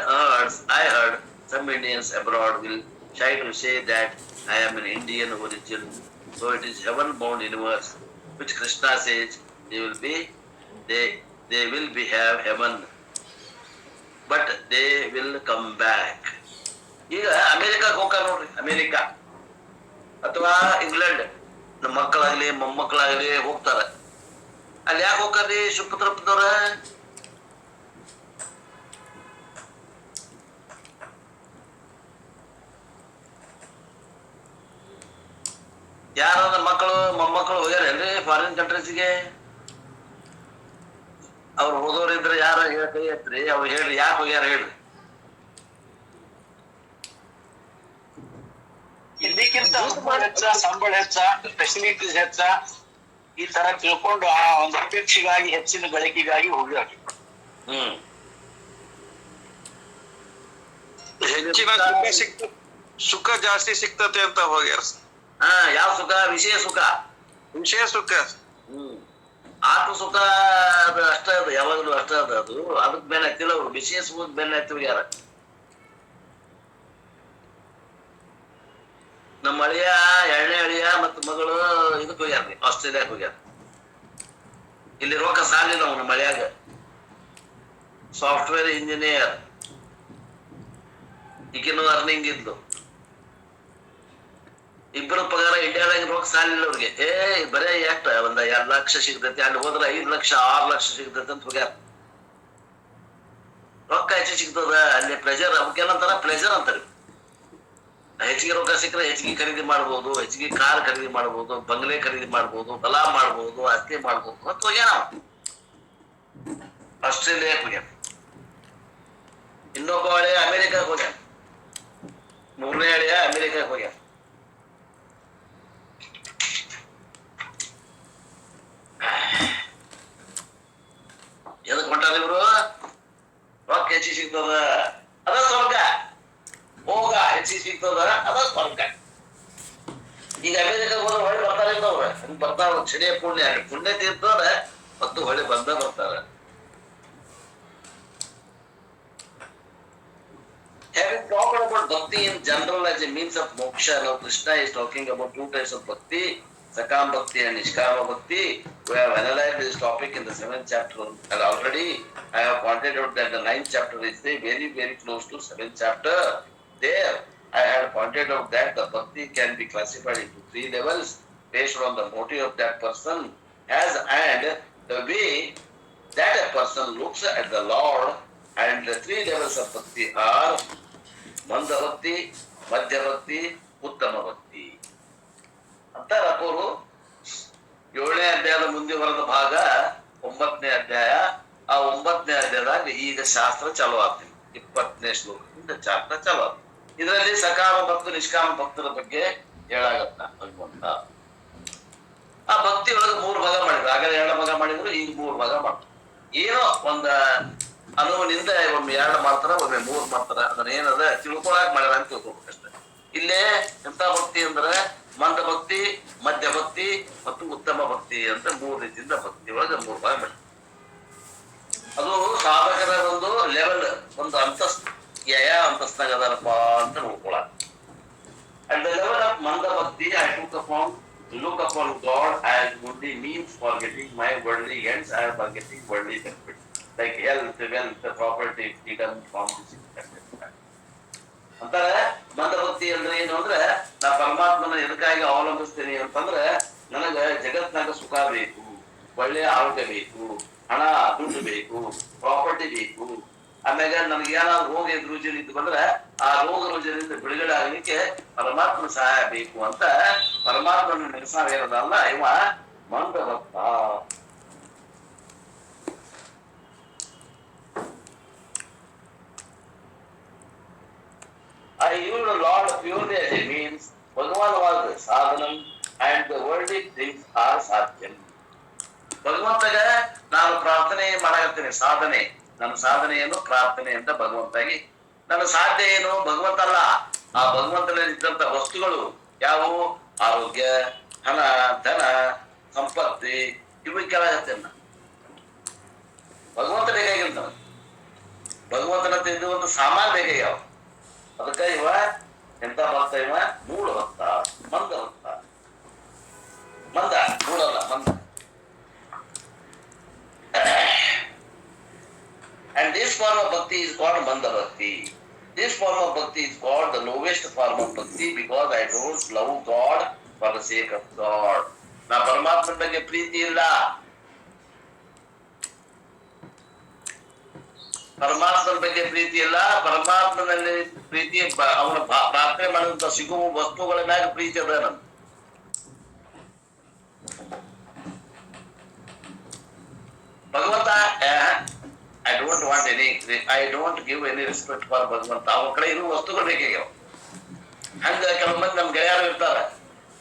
I heard some Indians abroad will try to say that I am an Indian origin. So it is heaven-bound universe, which Krishna says they will be have heaven, but they will come back. ಈಗ ಅಮೆರಿಕಕ್ಕೆ ಹೋಗ್ತಾರ ನೋಡ್ರಿ, America ಅಥವಾ England, ನಮ್ಮ ಮಕ್ಕಳಾಗ್ಲಿ ಮೊಮ್ಮಕ್ಕಳಾಗ್ಲಿ ಹೋಗ್ತಾರ. ಅಲ್ಲಿ ಯಾಕೆ ಹೋಗ್ತಾರ್ರಿ ಶಿವಪುತ್ರಪ್ಪನವ್ರ? ಯಾರ ಮಕ್ಕಳು ಮೊಮ್ಮಕ್ಕಳು ಹೋಗ್ಯಾರೇನ್ರಿ ಫಾರಿನ್ ಕಂಟ್ರೀಸ್ಗೆ? ಅವ್ರು ಹೋದವ್ರಿದ್ರೆ ಯಾರ ಕೈ ಎತ್ರಿ, ಅವ್ರು ಹೇಳ್ರಿ ಯಾಕೆ ಹೋಗ್ಯಾರ ಹೇಳ್ರಿ. ಇದಕ್ಕಿಂತ ಹೆಚ್ಚ, ಸಂಬಳ ಹೆಚ್ಚ, ಫೆಸಿಲಿಟೀಸ್ ಹೆಚ್ಚ, ಈ ತರ ತಿಳ್ಕೊಂಡು ಆ ಒಂದು ಅಪೇಕ್ಷೆಗಾಗಿ, ಹೆಚ್ಚಿನ ಗಳಿಕೆಗಾಗಿ ಹೋಗ್ಯಾರ. ಹೆಚ್ಚಿನ ಸುಖ ಜಾಸ್ತಿ ಸಿಗ್ತತೆ ಅಂತ ಹೋಗ್ಯಾರ. ಯಾವ ಸುಖ? ವಿಷಯ ಸುಖ. ವಿಷಯ ಸುಖ. ಆತ್ಮ ಸುಖ ಅದು ಅಷ್ಟ ಅದು ಯಾವಾಗಲೂ ಅಷ್ಟ ಅದ ಅದು. ಅದಕ್ ಬೆಲೆ ಹತ್ತಿಲ್ಲ ಅವ್ರು, ವಿಶೇಷ ಬೆಲೆ ಹತ್ತಿವ ಯಾರ. ನಮ್ಮ ಅಳಿಯ, ಎರಡನೇ ಅಳಿಯ ಮತ್ತು ಮಗಳು ಇದಕ್ ಹೋಗ್ಯಾರ, ಆಸ್ಟ್ರೇಲಿಯಾಕ್ ಹೋಗ್ಯಾರ. ಇಲ್ಲಿ ರೊಕ್ಕ ಸಾಲಿಲ್ಲ ಅವ್ನ ಮಳ್ಯಾಗ. ಸಾಫ್ಟ್ವೇರ್ ಇಂಜಿನಿಯರ್, ಈಗಿನ ಅರ್ನಿಂಗ್ ಇದ್ಲು. ಇಬ್ಬರು ಪಗಾರ ಇಂಡಿಯಾದಾಗ ರೊಕ್ಕ ಸಾಲಿಲ್ಲ ಅವ್ರಿಗೆ. ಬರೇ ಎಷ್ಟ ಒಂದ್ 2 ಲಕ್ಷ ಸಿಗ್ತೈತಿ, ಅಲ್ಲಿ ಹೋದ್ರ 5 ಲಕ್ಷ 6 ಲಕ್ಷ ಸಿಗ್ತೈತಿ ಅಂತ ಹೋಗ್ಯಾರ. ರೊಕ್ಕ ಹೆಚ್ಚು ಸಿಗ್ತದ ಅಲ್ಲಿ, ಪ್ಲೆಜರ್ ಅವಕ್ಕೇನಂತಾರ, ಪ್ಲೆಜರ್ ಅಂತಾರೆ. ಹೆಚ್ಚಿಗೆ ರೊಕ್ಕ ಸಿಕ್ಕರೆ ಹೆಚ್ಚಿಗೆ ಖರೀದಿ ಮಾಡ್ಬೋದು, ಹೆಚ್ಚಿಗೆ ಕಾರ್ ಖರೀದಿ ಮಾಡ್ಬೋದು, ಬಂಗ್ಲೆ ಖರೀದಿ ಮಾಡ್ಬೋದು, ಹೊಲ ಮಾಡ್ಬೋದು, ಆಸ್ತಿ ಮಾಡ್ಬೋದು ಅಂತ ಹೋಗ್ಯಾನ. ಆಸ್ಟ್ರೇಲಿಯಾಕ್ ಹೋಗ್ಯಾನ. ಇನ್ನೊಬ್ಬ ಹಳೆಯ ಅಮೆರಿಕಾಕ್ ಹೋಗ್ಯಾನ. 3ನೇ ಹಳೆಯ ಅಮೆರಿಕಾಕ್ ಹೋಗ್ಯಾನ. ಎದಕ್ ಹೊಂಟಾರ ಇವ್ರು? ರೊಕ್ಕ ಹೆಚ್ಚಿಗೆ ಸಿಗ್ತದ ಅದ ಸ್ವರ್ಗ, ಹೋಗ ಹೆಚ್ಚಿಗೆ ಸಿಗ್ತದ ಅದ ಸ್ವರ್ಗ. ಈಗ ಅಮೆರಿಕಾಗ ಹೋದ್ರೆ ಹೊಳ್ಳಿ ಬರ್ತಾರೆ ಅವ್ರ, ಹಂಗ ಬರ್ತಾರ. ಕ್ಷಣೆ ಪುಣ್ಯ ತೀರ್ತದ ಮತ್ತು ಹೊಳ್ಳಿ ಬರ್ತಾರ. Having talked about bhakti in general as a means of moksha, now Krishna is talking about 2 types of bhakti, Sakam bhakti and Nishkama bhakti. We have analyzed this topic in the 7th chapter, and already I have pointed out that the 9th chapter is very, very close to 7th chapter. There, I had pointed out that the bhakti can be classified into 3 levels based on the motive of that person as and the way that a person looks at the Lord. And the 3 levels of bhakti are Manda bhakti, Madhya bhakti, Uttama bhakti. ಅಂತಾರ ಅಪ್ಪರು. 7ನೇ ಅಧ್ಯಾಯದ ಮುಂದೆ ಬರೆದ ಭಾಗ 9ನೇ ಅಧ್ಯಾಯ. ಆ 9ನೇ ಅಧ್ಯಾಯದಾಗ ಈಗ ಶಾಸ್ತ್ರ ಚಾಲು ಆಗ್ತದೆ. 20ನೇ ಶ್ಲೋಕದಿಂದ ಶಾಸ್ತ್ರ ಚಾಲು ಆಗ್ತದೆ. ಇದರಲ್ಲಿ ಸಕಾಮ ಭಕ್ತ ನಿಷ್ಕಾಮ ಭಕ್ತರ ಬಗ್ಗೆ ಹೇಳಾಗತ್ತ ಭಗವಂತ. ಆ ಭಕ್ತಿ ಒಳಗೆ 3 ಭಾಗ ಮಾಡಿದ್ರು. ಆಗಲೇ 2 ಭಾಗ ಮಾಡಿದ್ರು, ಈಗ 3 ಭಾಗ ಮಾಡ್ತಾರೆ. ಏನೋ ಒಂದ ಅನುವಿನಿಂದ ಒಮ್ಮೆ 2 ಮಾಡ್ತಾರ, ಒಮ್ಮೆ 3 ಮಾಡ್ತಾರ. ಅದನ್ನ ಏನದ ತಿಳ್ಕೊಳಕ್ ಮಾಡ್ಯಾರ ಅಂತ ತಿಳ್ಕೊಬೇಕಷ್ಟೆ. ಇಲ್ಲೇ ಎಂತ ಭಕ್ತಿ ಅಂದ್ರ ಮಂದ ಭಕ್ತಿ, ಮಧ್ಯ ಭಕ್ತಿ ಮತ್ತು ಉತ್ತಮ ಭಕ್ತಿ ಅಂತ 3 ರೀತಿಯಿಂದ ಭಕ್ತಿ ಒಳಗೆ 3 ಭಾಗ ಮಾಡಿ. ಅದು ಸಾಧಕರ ಒಂದು ಲೆವೆಲ್, ಒಂದು ಅಂತಸ್ತು, ಯಾವ ಅಂತಸ್ತಾಗ ಅದಾರಪ್ಪ ಅಂತ ನೋಡ್ಕೊಳಕ್. At the level of manda bhakti, I look upon God as only means for getting my worldly ends and for getting worldly benefits. Like health, wealth, property, freedom from this. ಅಂತಾರೆ ಮಂದ ಭಕ್ತಿ ಅಂದ್ರೆ ಏನು ಅಂದ್ರೆ, ನಾ ಪರಮಾತ್ಮನ ಎದಕ್ಕಾಗಿ ಅವಲಂಬಿಸ್ತೇನೆ ಅಂತಂದ್ರೆ, ನನಗ ಜಗತ್ನಾಗ ಸುಖ ಬೇಕು, ಒಳ್ಳೆಯ ಆರೋಗ್ಯ ಬೇಕು, ಹಣ ದುಡ್ಡು ಬೇಕು, ಪ್ರಾಪರ್ಟಿ ಬೇಕು. ಆಮ್ಯಾಗ ನನಗೆ ಏನಾದ್ರು ರೋಗ ರುಜಿನ ಇದ್ದು ಬಂದ್ರೆ ಆ ರೋಗ ರುಜಿನಿಂದ ಬಿಡುಗಡೆ ಆಗಲಿಕ್ಕೆ ಪರಮಾತ್ಮನ ಸಹಾಯ ಬೇಕು ಅಂತ ಪರಮಾತ್ಮನ ನಿರಸನವೇನದಲ್ಲ ಇವ ಮಂದ ಭಕ್ತ. I use the Lord purely as a means. Bhagavan was the sadhanam and the worldly things are sadhyam. ಭಗವಂತಗ ನಾನು ಪ್ರಾರ್ಥನೆ ಮಾಡಾಕತ್ತೀನಿ, ಸಾಧನೆ. ನನ್ನ ಸಾಧನೆ ಏನು? ಪ್ರಾರ್ಥನೆ ಅಂತ ಭಗವಂತಾಗಿ. ನನ್ನ ಸಾಧ್ಯ ಏನು? ಭಗವಂತ ಅಲ್ಲ, ಆ ಭಗವಂತನಲ್ಲಿದ್ದಂತ ವಸ್ತುಗಳು ಯಾವುವು? ಆರೋಗ್ಯ, ಹಣ, ಧನ, ಸಂಪತ್ತಿ, ಇವು ಕೇಳಾಕತ್ತೇನೆ. ಭಗವಂತ ಬೇಕಾಗಿಲ್ಲ ನನಗೆ. ಭಗವಂತನ ಒಂದು ಸಾಮಾನ್ ಬೇಕಾಗ್ಯಾವ. ಅದಕ್ಕೆ ಇವ ಎಂತ ಭಕ್ತ? ಇವ ಮೂಢ ಭಕ್ತ, ಮಂದ ಭಕ್ತ. ಮಂದ ಮೂಡಲ್ಲ, ಮಂದ. And this form of bhakti is called manda bhakti. This form of bhakti is called the lowest form of bhakti because I don't love God for the sake of God. ನಾ ಪರಮಾತ್ಮನ ಬಗ್ಗೆ ಪ್ರೀತಿ ಇಲ್ಲ, ಪರಮಾತ್ಮನ ಬಗ್ಗೆ ಪ್ರೀತಿ ಇಲ್ಲ. ಪರಮಾತ್ಮನಲ್ಲಿ ಪ್ರೀತಿ, ಅವನ ಪ್ರಾರ್ಥನೆ ಮಾಡಿದಂತ ಸಿಗುವ ವಸ್ತುಗಳ ಮ್ಯಾಗ ಪ್ರೀತಿ ಅದ ನನ್. ಭಗವಂತ I don't give any respect for ಭಗವಂತ. ಅವನ ಕಡೆ ಇರುವ ವಸ್ತುಗಳು ಬೇಕಾಗ್ಯಾವ. ಹಂಗ ಕೆಲವು ಮಂದಿ ನಮ್ ಗೆಳೆಯರು ಇರ್ತಾರ,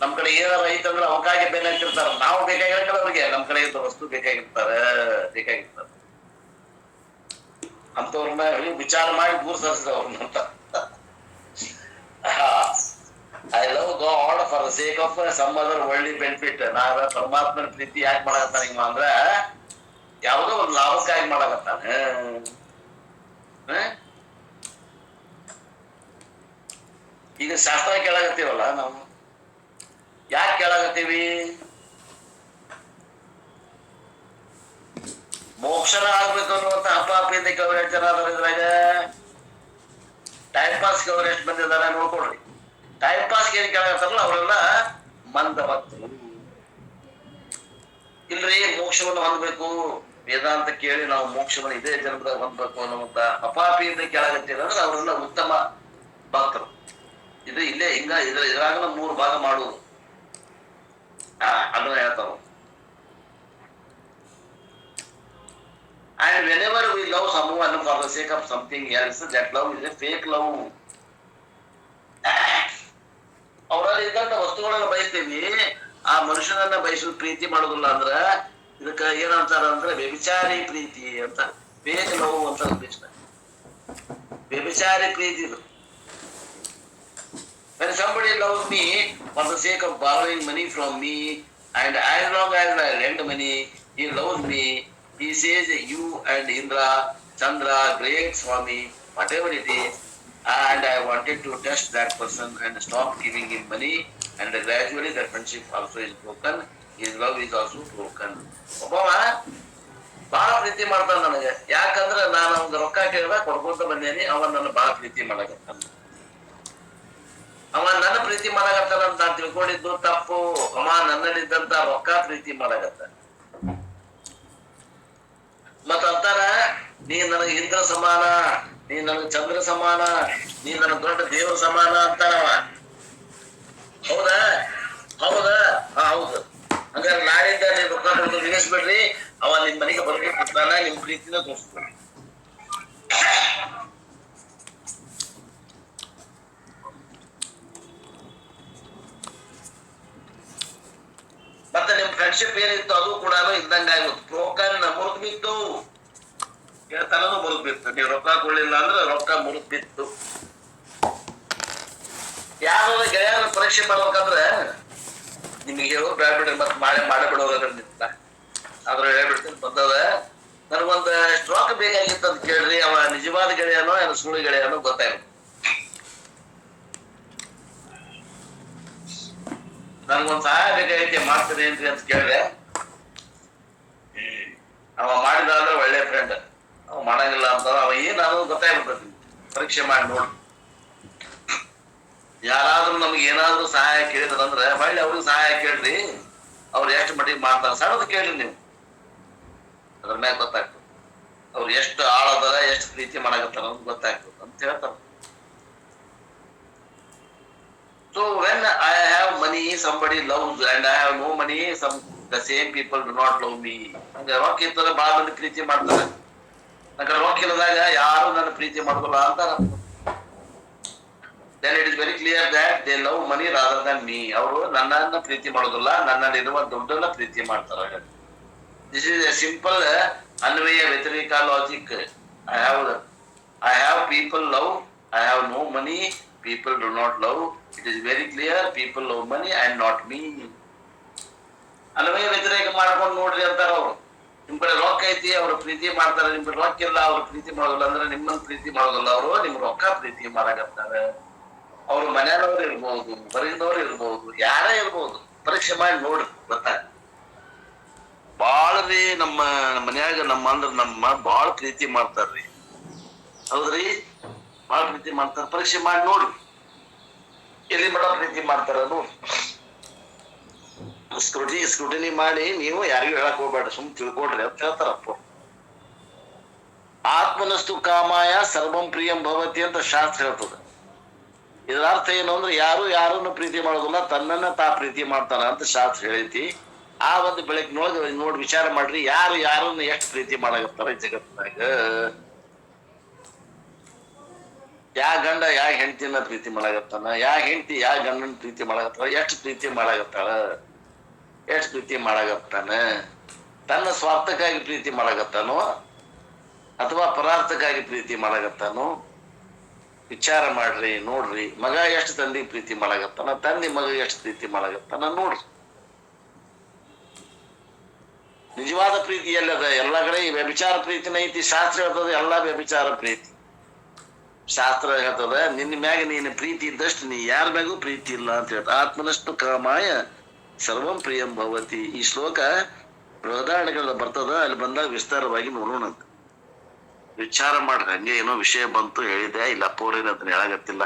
ನಮ್ ಕಡೆ ಏನಾರ ಐತಂದ್ರೆ ಅವಕ್ಕಾಗಿ ಬೆಲೆ ಹಾಕಿರ್ತಾರ. ನಾವು ಬೇಕಾಗಿರಲ್ಲ ಅವ್ರಿಗೆ, ನಮ್ ಕಡೆ ಇದ್ದ ವಸ್ತು ಬೇಕಾಗಿರ್ತಾರ. ಅಂತವ್ರನ್ನ ವಿಚಾರ ಮಾಡಿ ದೂರ ಸರಿಸಿದ ಅವ್ರನ್ನಂತ. I love God for the sake of some other worldly benefit. ನಾವ ಪರಮಾತ್ಮನ ಪ್ರೀತಿ ಯಾಕೆ ಮಾಡಕತ್ತಾನ ಹಿಂಗ ಅಂದ್ರ ಯಾವುದೋ ಒಂದು ಲಾಭಕ್ಕಾಗಿ ಮಾಡಕತ್ತಾನ. ಈಗ ಶಾಸ್ತ್ರ ಕೇಳಾಗತ್ತೀವಲ್ಲ, ನಾವು ಯಾಕೆ ಕೇಳಾಗತ್ತೀವಿ? ಮೋಕ್ಷನ ಆಗ್ಬೇಕು ಅನ್ನುವಂತ ಅಪಾಪಿಯಿಂದ ಕೆಲವರು ಎಷ್ಟು ಜನ ಅದಾರ ಇದ್ರಾಗ. ಟೈಮ್ ಪಾಸ್ ಅವ್ರು ಎಷ್ಟು ಬಂದಿದ್ದಾರೆ ನೋಡ್ಕೊಡ್ರಿ. ಟೈಮ್ ಪಾಸ್ ಏನ್ ಕೇಳಾಗತ್ತಾರಲ್ಲ ಅವರೆಲ್ಲ ಮಂದ ಭಕ್ತರು. ಇಲ್ರಿ ಮೋಕ್ಷವನ್ನು ಹೊಂದ್ಬೇಕು, ವೇದಾಂತ ಕೇಳಿ ನಾವು ಮೋಕ್ಷವನ್ನು ಇದೇ ಜನ್ಮದಾಗ ಹೊಂದ್ಬೇಕು ಅನ್ನುವಂತ ಅಪಾಪಿಯಿಂದ ಕೇಳಾಗತ್ತಿದ್ರೆ ಅವರೆಲ್ಲ ಉತ್ತಮ ಭಕ್ತರು. ಇದು ಇಲ್ಲೇ ಹಿಂಗ ಇದ್ರಾಗ 3 ಭಾಗ ಮಾಡುವುದು ಅದನ್ನ ಹೇಳ್ತಾವ. And whenever we love someone for the sake of something else, that love is a fake love. ಅವರಲ್ಲಿ ಇದ್ದಂತ ವಸ್ತುಗಳನ್ನ ಬಯಸ್ತೀವಿ, ಆ ಮನುಷ್ಯನನ್ನ ಬಯಸಲು ಪ್ರೀತಿ ಮಾಡೋದಿಲ್ಲ ಅಂದ್ರ ಇದಕ್ಕ ಏನಂತಾರ ಅಂದ್ರೆ ವ್ಯಭಿಚಾರಿ ಪ್ರೀತಿ ಅಂತ, ಫೇಕ್ ಲವ್ ಅಂತ ಕೃಷ್ಣ. ವ್ಯಭಿಚಾರಿ ಪ್ರೀತಿ ಇದು. When somebody loves me for the sake of borrowing money from me, and as long as I lend money, he loves me. He says, you and Indra, Chandra, great Swami, whatever it is, and I wanted to test that person and stop giving him money, and gradually the friendship also is broken. His love is also broken. ಒಬ್ಬವ ಬಹಳ ಪ್ರೀತಿ ಮಾಡ್ತಾನ ನನಗೆ, ಯಾಕಂದ್ರೆ ನಾನು ಅವ್ನ ರೊಕ್ಕ ಕೇಳಿದ ಕೊಡ್ಕೊಂತ ಬಂದೇನಿ, ಅವ ನನ್ನ ಬಹಳ ಪ್ರೀತಿ ಮಾಡಕತ್ತಾನ. ಅವ ನನ್ನ ಪ್ರೀತಿ ಮಾಡಕತ್ತಾನ ಅಂತ ನಾನು ತಿಳ್ಕೊಂಡಿದ್ದು ತಪ್ಪು. ಅವ ನನ್ನಲ್ಲಿದ್ದಂತ ರೊಕ್ಕ ಪ್ರೀತಿ ಮಾಡಕತ್ತಾನ. ಮತ್ತ ಅಂತಾರ, ನೀ ನನಗೆ ಇಂದ್ರ ಸಮಾನ, ನೀ ನನಗೆ ಚಂದ್ರ ಸಮಾನ, ನೀ ನನಗೆ ದೊಡ್ಡ ದೇವರ ಸಮಾನ ಅಂತಾರವ. ಹೌದಾ? ಹೌದಾ? ಹೌದು. ಹಂಗಾರೆ ನಾಳಿಂದ ನೀವು ರೊಕ್ಕ ಕೊಡೋದು ನಿಲ್ಲಿಸ್ಬಿಡ್ರಿ, ಅವ ನಿಮ್ ಮನೆಗೆ ಬರ್ಬಿಡ್ತಾನ, ನಿಮ್ ಪ್ರೀತಿನ ತೋರಿಸ್ತಾನ. ಮತ್ತೆ ನಿಮ್ ಫ್ರೆಂಡ್ಶಿಪ್ ಏನಿತ್ತು ಅದು ಕೂಡ ಇದ್ದಂಗ ಆಗ್ಬಿಟ್ಟು ಬ್ರೋಕನ್ ಮುರಿದ್ ಬಿತ್ತು. ಹೇಳ್ತಾನೂ ಮುರಿದ್ ಬಿತ್ತು. ನೀವು ರೊಕ್ಕ ಕೊಡ್ಲಿಲ್ಲ ಅಂದ್ರೆ ರೊಕ್ಕ ಮುರಿದ್ ಬಿತ್ತು. ಯಾರು ಗೆಳೆಯರ ಪರೀಕ್ಷೆ ಮಾಡ್ಬೇಕಂದ್ರೆ ನಿಮ್ಗೆ ಹೇಳೋದು ಬೇಡ ಬಿಡ್ರಿ, ಮತ್ತೆ ಮಾಡಿಬಿಡೋದ್ರ ನಿಂತ ಆದ್ರೆ ಹೇಳ್ಬಿಡ್ತೀನಿ ಬಂದದ. ನನಗೊಂದ್ ಸ್ಟ್ರಾಕ್ ಬೇಕಾಗಿತ್ತು ಅಂತ ಕೇಳ್ರಿ, ಅವ ನಿಜವಾದ ಗೆಳೆಯನೋ ಏನೋ ಸುಳ್ಳು ಗೆಳೆಯನೋ ಗೊತ್ತಾಗುತ್ತೆ. ನನ್ಗೊಂದ್ ಸಹಾಯ ಬೇಕಾಗೈತಿ ಮಾಡ್ತೀನಿ ಏನ್ರಿ ಅಂತ ಕೇಳಿದೆ. ಅವ ಮಾಡಿದಾದ್ರೆ ಒಳ್ಳೆ ಫ್ರೆಂಡ್, ಅವ ಮಾಡಂಗಿಲ್ಲ ಅಂತ ಅವ ಏನಾದ್ರು ಗೊತ್ತಾಗ್ಬಿಡ್ತೈತಿ. ಪರೀಕ್ಷೆ ಮಾಡಿ ನೋಡಿ. ಯಾರಾದ್ರೂ ನಮ್ಗೆ ಏನಾದ್ರು ಸಹಾಯ ಕೇಳಿದ್ರಂದ್ರೆ ಹೊಳ್ಳಿ ಅವ್ರಿಗೆ ಸಹಾಯ ಕೇಳ್ರಿ, ಅವ್ರು ಎಷ್ಟು ಮಟ್ಟಿಗೆ ಮಾಡ್ತಾರ ಸಣ್ಣದು ಕೇಳ್ರಿ ನೀವು, ಅದ್ರ ಮ್ಯಾಗ ಗೊತ್ತಾಗ್ತದೆ ಅವ್ರು ಎಷ್ಟು ಆಳದ ಎಷ್ಟು ಪ್ರೀತಿ ಮಾಡಕತ್ತಾರ ಅಂತ ಗೊತ್ತಾಗ್ತದೆ ಅಂತ ಹೇಳ್ತಾರ. So when I have money, somebody loves, and I have no money, the same people do not love me. ನಂಗೆ ರೊಕ್ಕ ಇರ್ತದೆ ಬಹಳ ಮಂದಿ ಪ್ರೀತಿ ಮಾಡ್ತಾರೆ, ನಂಗೆ ರೊಕ್ಕ ಇಲ್ಲದಾಗ ಯಾರು ನನ್ನ ಪ್ರೀತಿ ಮಾಡೋದಿಲ್ಲ ಅಂತಾರ. Then it is very clear that they love money rather than me. ಅವರು ನನ್ನನ್ನ ಪ್ರೀತಿ ಮಾಡೋದಿಲ್ಲ, ನನ್ನಲ್ಲಿರುವ ದುಡ್ಡನ್ನ ಪ್ರೀತಿ ಮಾಡ್ತಾರೆ. This is a simple ಅನ್ವಯ ವ್ಯತಿರಿಕ logic. I have people love, I have no money, people do not love. It is very clear, people love money and not me. ಅನ್ವಯ ವ್ಯತಿರೇಕ ಮಾಡ್ಕೊಂಡು ನೋಡ್ರಿ ಅಂತಾರ ಅವ್ರು. ನಿಮ್ ಕಡೆ ರೊಕ್ಕ ಐತಿ ಅವ್ರು ಪ್ರೀತಿ ಮಾಡ್ತಾರೆ, ನಿಮ್ ಕಡೆ ರೊಕ್ಕ ಇಲ್ಲ ಅವ್ರು ಪ್ರೀತಿ ಮಾಡೋದಿಲ್ಲ ಅಂದ್ರೆ ನಿಮ್ಮನ್ನ ಪ್ರೀತಿ ಮಾಡೋದಿಲ್ಲ ಅವರು, ನಿಮ್ ರೊಕ್ಕ ಪ್ರೀತಿ ಮಾಡಕತ್ತಾರೆ. ಅವ್ರು ಮನೆಯವ್ರು ಇರ್ಬೋದು, ಹೊರಗಿನವ್ರು ಇರ್ಬೋದು, ಯಾರೇ ಇರ್ಬೋದು, ಪರೀಕ್ಷೆ ಮಾಡಿ ನೋಡ್ರಿ ಗೊತ್ತಾಗ. ಬಾಳ್ರಿ ನಮ್ಮ ಮನ್ಯಾಗ ನಮ್ಮ ಬಾಳ ಪ್ರೀತಿ ಮಾಡ್ತಾರ್ರಿ, ಹೌದ್ರಿ, ಬಾಳ ಪ್ರೀತಿ ಮಾಡ್ತಾರ. ಪರೀಕ್ಷೆ ಮಾಡಿ ನೋಡ್ರಿ ಎಲ್ಲಿ ಮಾಡೋ ಪ್ರೀತಿ ಮಾಡ್ತಾರ ನೋಡಿ. ಸ್ಕ್ರೂಟಿನಿ ಮಾಡಿ ನೀವು ಯಾರಿಗೂ ಹೇಳಕ್ ಹೋಗ್ಬೇಡ್ರಿ, ಸುಮ್ ತಿಳ್ಕೊಡ್ರಿ ಅಂತ ಹೇಳ್ತಾರಪ್ಪ. ಆತ್ಮನಸ್ತು ಕಾಮಾಯ ಸರ್ವಂ ಪ್ರಿಯಂ ಭವತಿ ಅಂತ ಶಾಸ್ತ್ರ ಹೇಳ್ತದ. ಇದರ ಅರ್ಥ ಏನು ಅಂದ್ರೆ ಯಾರನ್ನು ಪ್ರೀತಿ ಮಾಡೋದಿಲ್ಲ, ತನ್ನನ್ನ ತಾ ಪ್ರೀತಿ ಮಾಡ್ತಾರ ಅಂತ ಶಾಸ್ತ್ರ ಹೇಳೈತಿ. ಆ ಒಂದು ಬೆಳಕಿನೊಳಗೆ ನೋಡಿ ವಿಚಾರ ಮಾಡ್ರಿ, ಯಾರನ್ನ ಎಷ್ಟು ಪ್ರೀತಿ ಮಾಡಕತ್ತಾರ ಈ ಜಗತ್ತಿನಾಗ. ಯಾ ಗಂಡ ಯಾ ಹೆಂಡತಿನ ಪ್ರೀತಿ ಮಾಡಕತ್ತಾನ, ಯಾ ಹೆಂಡತಿ ಯಾ ಗಂಡನ ಪ್ರೀತಿ ಮಾಡಕತ್ತಾಳ, ಎಷ್ಟು ಪ್ರೀತಿ ಮಾಡಕತ್ತಾಳ, ಎಷ್ಟು ಪ್ರೀತಿ ಮಾಡಕತ್ತಾನ. ತನ್ನ ಸ್ವಾರ್ಥಕ್ಕಾಗಿ ಪ್ರೀತಿ ಮಾಡಕತ್ತಾನೋ ಅಥವಾ ಪರಾರ್ಥಕ್ಕಾಗಿ ಪ್ರೀತಿ ಮಾಡಕತ್ತಾನೋ, ವಿಚಾರ ಮಾಡ್ರಿ, ನೋಡ್ರಿ. ಮಗ ಎಷ್ಟು ತಂದಿ ಪ್ರೀತಿ ಮಾಡಾಕತ್ತಾನ, ತಂದಿ ಮಗ ಎಷ್ಟು ಪ್ರೀತಿ ಮಾಡಾಕತ್ತಾನ ನೋಡ್ರಿ. ನಿಜವಾದ ಪ್ರೀತಿ ಎಲ್ಲದ? ಎಲ್ಲ ಕಡೆ ವ್ಯಭಿಚಾರ ಪ್ರೀತಿನ ಐತಿ. ಶಾಸ್ತ್ರ ಹೇಳ್ತದ ಎಲ್ಲಾ ವ್ಯಭಿಚಾರ ಪ್ರೀತಿ. ಶಾಸ್ತ್ರ ಹೇಳ್ತದ ನಿನ್ನ ಮ್ಯಾಗ ನೀನು ಪ್ರೀತಿ ಇದ್ದಷ್ಟು ನೀ ಯಾರ ಮ್ಯಾಗೂ ಪ್ರೀತಿ ಇಲ್ಲ ಅಂತ ಹೇಳ್ತ. ಆತ್ಮನಷ್ಟು ಕಾಮಾಯ ಸರ್ವಂ ಪ್ರಿಯಂ ಭವತಿ. ಈ ಶ್ಲೋಕ ಬೃಹದಾರಣ್ಯಕದಲ್ಲಿ ಬರ್ತದ. ಅಲ್ಲಿ ಬಂದಾಗ ವಿಸ್ತಾರವಾಗಿ ನೋಡೋಣ. ವಿಚಾರ ಮಾಡ್ರಿ. ಹಂಗೆ ಏನೋ ವಿಷಯ ಬಂತು ಹೇಳಿದೆ, ಇಲ್ಲ ಪೋರಿನ ಅಂತ ಹೇಳಾಗತ್ತಿಲ್ಲ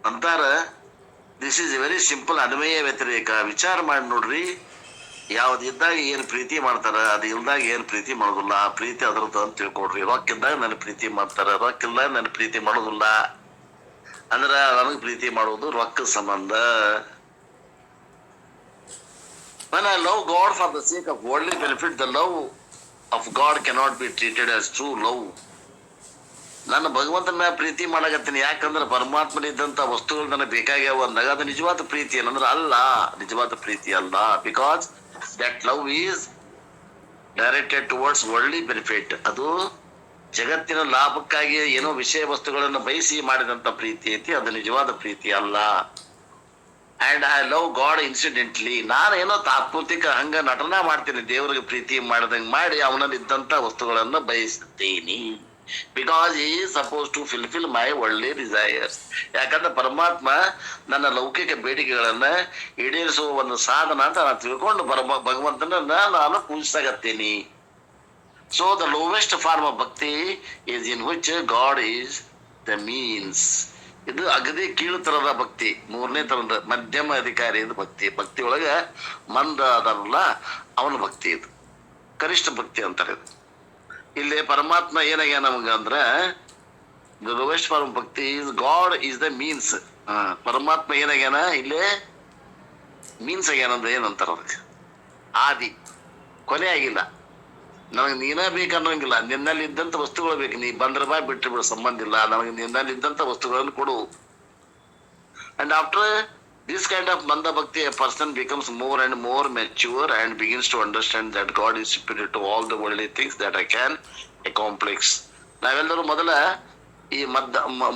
ಅಂತಾರ. This is very simple. ಅನ್ವಯ ವ್ಯತಿರೇಕ. ವಿಚಾರ ಮಾಡಿ ನೋಡ್ರಿ. ಯಾವ್ದು ಇದ್ದಾಗ ಏನ್ ಪ್ರೀತಿ ಮಾಡ್ತಾರ, ಅದು ಇಲ್ದಾಗ ಏನ್ ಪ್ರೀತಿ ಮಾಡೋದಿಲ್ಲ. ಆ ಪ್ರೀತಿ ಅದ್ರದ್ದು ಅಂತ ತಿಳ್ಕೊಡ್ರಿ. ರೊಕ್ಕ ಇದ್ದಾಗ ನನ್ ಪ್ರೀತಿ ಮಾಡ್ತಾರ, ರೊಕ್ಕ ಇಲ್ದಾಗ ನನ್ ಪ್ರೀತಿ ಮಾಡೋದಿಲ್ಲ. ಅಂದ್ರ ನನಗ್ ಪ್ರೀತಿ ಮಾಡೋದು ರೊಕ್ಕದ ಸಂಬಂಧ. When I love God for the sake of worldly benefit, the love of God cannot be treated as true love. ನಾನು ಭಗವಂತನ ಮ್ಯಾಲ ಪ್ರೀತಿ ಮಾಡಾಕತ್ತೀನಿ. ಯಾಕಂದ್ರೆ ಪರಮಾತ್ಮನಿದ್ದಂತ ವಸ್ತುಗಳು ನನಗೆ ಬೇಕಾಗ್ಯಾವ ಅಂದಾಗ ಅದು ನಿಜವಾದ ಪ್ರೀತಿ ಏನಂದ್ರೆ ಅಲ್ಲ, ನಿಜವಾದ ಪ್ರೀತಿ ಅಲ್ಲ. Because that love is directed towards worldly benefit. ಅದು ಜಗತ್ತಿನ ಲಾಭಕ್ಕಾಗಿ ಏನೋ ವಿಷಯ ವಸ್ತುಗಳನ್ನು ಬಯಸಿ ಮಾಡಿದಂತ ಪ್ರೀತಿ ಐತಿ, ಅದು ನಿಜವಾದ ಪ್ರೀತಿ ಅಲ್ಲ. And I love god incidentally. ನಾನು ಏನೋ ತಾತ್ಪೂರ್ತಿಕ ಹಂಗ ನಟನ ಮಾಡ್ತೀನಿ, ದೇವರಿಗೆ ಪ್ರೀತಿ ಮಾಡ್ದಂಗ್ ಮಾಡಿ ಅವನಲ್ಲಿ ಇದ್ದಂತ ವಸ್ತುಗಳನ್ನು ಬಯಸುತ್ತೀನಿ. Because he supposed to fulfil my worldly desires. ಯಾಕಂದ್ರೆ ಪರಮಾತ್ಮ ನನ್ನ ಲೌಕಿಕ ಬೇಡಿಕೆಗಳನ್ನ ಈಡೇರಿಸುವ ಒಂದು ಸಾಧನ ಅಂತ ನಾನು ತಿಳ್ಕೊಂಡು ಭಗವಂತನ ನಾನು ಪೂಜಿಸಾಗತ್ತೀನಿ. So the lowest form of bhakti is in which God is the means. ಇದು ಅಗದಿ ಕೀಳು ತರದ ಭಕ್ತಿ. ಮೂರನೇ ತರದ ಮಧ್ಯಮ ಅಧಿಕಾರಿ ಭಕ್ತಿ. ಭಕ್ತಿ ಒಳಗ ಮಂದ ಅದಲ್ಲ ಅವನ ಭಕ್ತಿ. ಇದು ಕನಿಷ್ಠ ಭಕ್ತಿ ಅಂತಾರೆ. ಇಲ್ಲಿ ಪರಮಾತ್ಮ ಏನಾಗ್ಯಾನ ನಮಗ ಅಂದ್ರ ದ ಲೋವೆಸ್ಟ್ ಫಾರ್ಮ್ ಭಕ್ತಿ is god is the means. ಪರಮಾತ್ಮ ಏನಾಗ್ಯಾನ ಇಲ್ಲೇ ಮೀನ್ಸ್ ಆಗ್ಯಾನಂದ್ರೆ ಏನಂತಾರ ಅದಕ್ಕೆ ಆದಿ ಕೊನೆ ಆಗಿಲ್ಲ. ನನಗೆ ನೀನ ಬೇಕನ್ನೋಂಗಿಲ್ಲ. ನಿನ್ನಲ್ಲಿ ಇದ್ದಂತ ವಸ್ತುಗಳು ಬೇಕು. ನೀ ಬಂದ್ರ ಬಾ ಬಿಟ್ಟು ಬಿಡು, ಸಂಬಂಧ ಇಲ್ಲ. ನನಗೆ ನಿನ್ನಲ್ಲಿ ಇದ್ದಂತ ವಸ್ತುಗಳನ್ನು ಕೊಡು. And after this kind of manda bhakti, a person becomes more and more mature and begins to understand that God is superior to all the worldly things that I can accomplish. ನಾವೆಲ್ಲರೂ ಮೊದಲ ಈ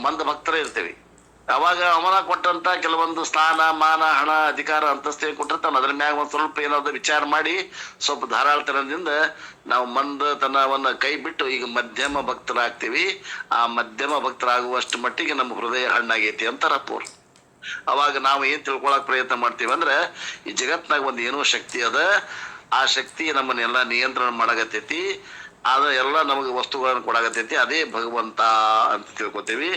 ಮಂದ ಭಕ್ತರೇ ಇರ್ತೇವೆ. ಅವಾಗ ಅವನ ಕೊಟ್ಟಂತ ಕೆಲವೊಂದು ಸ್ಥಾನ ಮಾನ ಹಣ ಅಧಿಕಾರ ಅಂತಸ್ತು ಕೊಟ್ಟಿರ್ತಾನ. ಅದ್ರ ಮ್ಯಾಗ ಒಂದ್ ಸ್ವಲ್ಪ ಏನಾದ್ರು ವಿಚಾರ ಮಾಡಿ ಸ್ವಲ್ಪ ಧಾರಾಳತನದಿಂದ ನಾವು ಮಂದತನವನ್ನ ಕೈ ಬಿಟ್ಟು ಈಗ ಮಧ್ಯಮ ಭಕ್ತರಾಗ್ತೀವಿ. ಆ ಮಧ್ಯಮ ಭಕ್ತರಾಗುವಷ್ಟು ಮಟ್ಟಿಗೆ ನಮ್ಮ ಹೃದಯ ಹಣ್ಣಾಗೈತಿ ಅಂತಾರ ಪೂರ್. ಅವಾಗ ನಾವು ಏನ್ ತಿಳ್ಕೊಳಕ್ ಪ್ರಯತ್ನ ಮಾಡ್ತೀವಿ ಅಂದ್ರೆ ಈ ಜಗತ್ನಾಗ ಒಂದ್ ಏನೋ ಶಕ್ತಿ ಅದ. ಆ ಶಕ್ತಿ ನಮ್ಮನ್ನೆಲ್ಲಾ ನಿಯಂತ್ರಣ ಮಾಡಾಕತ್ತೈತಿ. ಆದ್ರೆ ಎಲ್ಲ ನಮಗೆ ವಸ್ತುಗಳನ್ನ ಕೊಡಾಕತ್ತೈತಿ. ಅದೇ ಭಗವಂತ ಅಂತ ತಿಳ್ಕೊತೀವಿ.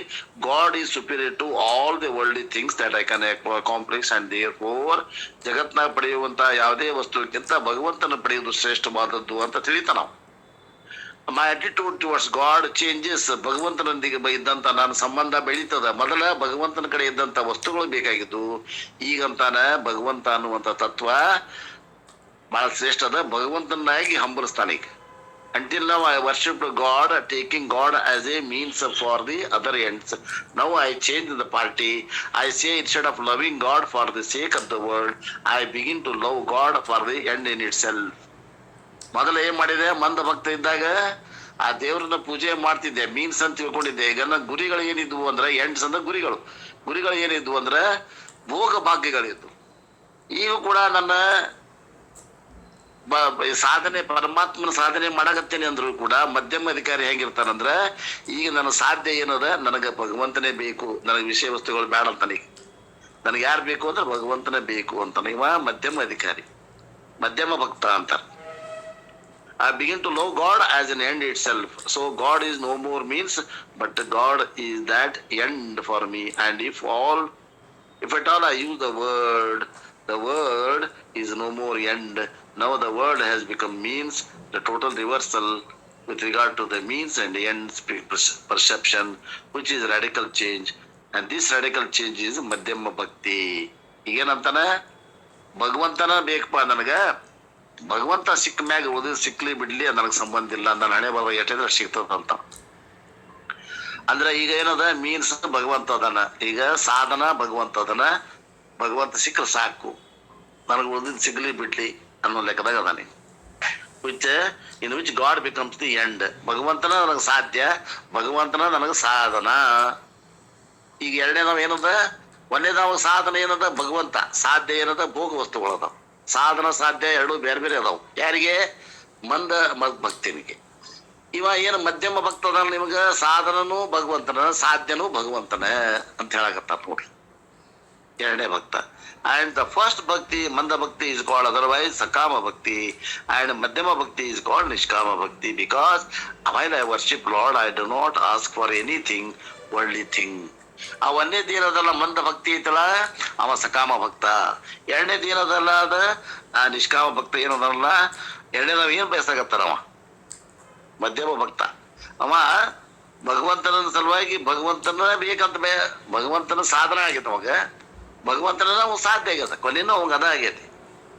God is superior to all the worldly things that I can accomplish and therefore ಜಗತ್ನಾಗ ಪಡೆಯುವಂತ ಯಾವುದೇ ವಸ್ತುಕ್ಕಿಂತ ಭಗವಂತನ ಪಡೆಯುವುದು ಶ್ರೇಷ್ಠವಾದದ್ದು ಅಂತ ತಿಳಿತ ನಾವು. My attitude towards God changes. ಭಗವಂತನೊಂದಿಗೆ ಇದ್ದಂತ ನನ್ನ ಸಂಬಂಧ ಬೆಳೀತದ. ಮೊದಲ ಭಗವಂತನ ಕಡೆ ಇದ್ದಂತ ವಸ್ತುಗಳು ಬೇಕಾಗಿದ್ದು, ಈಗಂತಾನ ಭಗವಂತ ಅನ್ನುವಂತ ತತ್ವ ಬಹಳ ಶ್ರೇಷ್ಠ ಅದ. ಭಗವಂತನಾಗಿ ಹಂಬಲಿಸ್ತಾನೆ ಈಗ. Until now I worshipped God, taking God as a means for the other ends. Now I change the party. I say instead of loving God for the sake of the world, I begin to love God for the end in itself. ಮೊದಲು ಏನ್ ಮಾಡಿದೆ? ಮಂದ ಭಕ್ತ ಇದ್ದಾಗ ಆ ದೇವ್ರನ್ನ ಪೂಜೆ ಮಾಡ್ತಿದ್ದೆ, ಮೀನ್ಸ್ ಅಂತ ತಿಳ್ಕೊಂಡಿದ್ದೆ. ಈಗ ನನ್ನ ಗುರಿಗಳು ಏನಿದ್ವು ಅಂದ್ರೆ ಎಂಡ್ಸ್ ಅಂದ್ರೆ ಗುರಿಗಳು ಏನಿದ್ವು ಅಂದ್ರೆ ಭೋಗ ಭಾಗ್ಯಗಳಿದ್ವು. ಈಗ ಕೂಡ ನನ್ನ ಸಾಧನೆ ಪರಮಾತ್ಮನ ಸಾಧನೆ ಮಾಡಾಕತ್ತೇನೆ ಅಂದ್ರು ಕೂಡ ಮಧ್ಯಮ ಅಧಿಕಾರಿ ಹೆಂಗಿರ್ತಾನಂದ್ರ ಈಗ ನನ್ನ ಸಾಧ್ಯ ಏನದ, ನನಗ ಭಗವಂತನೇ ಬೇಕು, ನನಗೆ ವಿಷಯ ವಸ್ತುಗಳು ಬೇಡ ಅಂತಾನೆ. ನನಗೆ ಯಾರು ಬೇಕು ಅಂದ್ರೆ ಭಗವಂತನೇ ಬೇಕು ಅಂತಾನೆ. ಇವ ಮಧ್ಯಮ ಅಧಿಕಾರಿ, ಮಧ್ಯಮ ಭಕ್ತ ಅಂತಾರ. I begin to love God as an end itself. So God is no more means, but God is that end for me. And if at all I use the word is no more end. Now the word has become means, the total reversal with regard to the means and ends perception, which is radical change. And this radical change is madhyama bhakti. ಈಗೇನಂತಾನ ಭಗವಂತನ ಬೇಕಪ್ಪ ನನಗ, ಭಗವಂತ ಸಿಕ್ಕ ಮ್ಯಾಗ ಉಳಿದ ಸಿಕ್ಲಿ ಬಿಡ್ಲಿ ನನಗೆ ಸಂಬಂಧ ಇಲ್ಲ, ನನ್ನ ಹಣೆ ಬರುವ ಎಷ್ಟಿದ್ರೆ ಸಿಗ್ತದಂತ. ಅಂದ್ರೆ ಈಗ ಏನದ ಮೀನ್ಸ್ ಭಗವಂತ ಅದನ, ಈಗ ಸಾಧನ ಭಗವಂತ ಅದನ. ಭಗವಂತ ಸಿಕ್ಕರೆ ಸಾಕು, ನನಗೆ ಉಳಿದ ಸಿಗ್ಲಿ ಬಿಡ್ಲಿ ಅನ್ನೋ ಲೆಕ್ಕದಾಗ ಅದಾನೆ. Which in which God becomes the end. ಭಗವಂತನ ನನಗೆ ಸಾಧ್ಯ, ಭಗವಂತನ ನನಗೆ ಸಾಧನ. ಈಗ ಎರಡನೇ ನಾವು ಏನದ, ಒಂದೇದಾವ ಸಾಧನ ಏನದ ಭಗವಂತ, ಸಾಧ್ಯ ಏನದ ಭೋಗ ವಸ್ತುಗಳದಾವ. ಸಾಧನ ಸಾಧ್ಯ ಎರಡು ಬೇರೆ ಬೇರೆ ಅದಾವ. ಯಾರಿಗೆ? ಮಂದ ಭಕ್ತನಿಗೆ. ಇವ ಏನು ಮಧ್ಯಮ ಭಕ್ತ ಅದ ನಿಮಗ, ಸಾಧನನು ಭಗವಂತನ, ಸಾಧ್ಯನೂ ಭಗವಂತನ ಅಂತ ಹೇಳಕತ್ತಾರ ನೋಡ್ರಿ ಎರಡನೇ ಭಕ್ತ. And the first bhakti, manda bhakti, is called otherwise sakama bhakti, and madhyama bhakti is called nishkama bhakti, because while I worship Lord, I do not ask for anything worldly thing. ಆ ಒಂದೇ ದಿನದಲ್ಲ ಮಂದ ಭಕ್ತಿ ಐತಲ್ಲ ಅವ ಸಕಾಮ ಭಕ್ತ. ಎರಡನೇ ದಿನದಲ್ಲ ಅದ ಆ ನಿಷ್ಕಾಮ ಭಕ್ತ ಏನದಲ್ಲ, ಎರಡನೇ ನಾವ್ ಏನ್ ಬಯಸಾಗತ್ತಾರ ಅವ ಮಧ್ಯಮ ಭಕ್ತ. ಅವ ಭಗವಂತನ ಸಲುವಾಗಿ ಭಗವಂತನ ಬೇಕಂತ ಭಗವಂತನ ಸಾಧನ ಆಗೈತೆ ಅವಾಗ, ಭಗವಂತನ ಅವ್ ಸಾಧ್ಯ ಆಗ್ಯದ, ಕೊನೆನೂ ಅವಾಗ ಅದ ಆಗೈತಿ.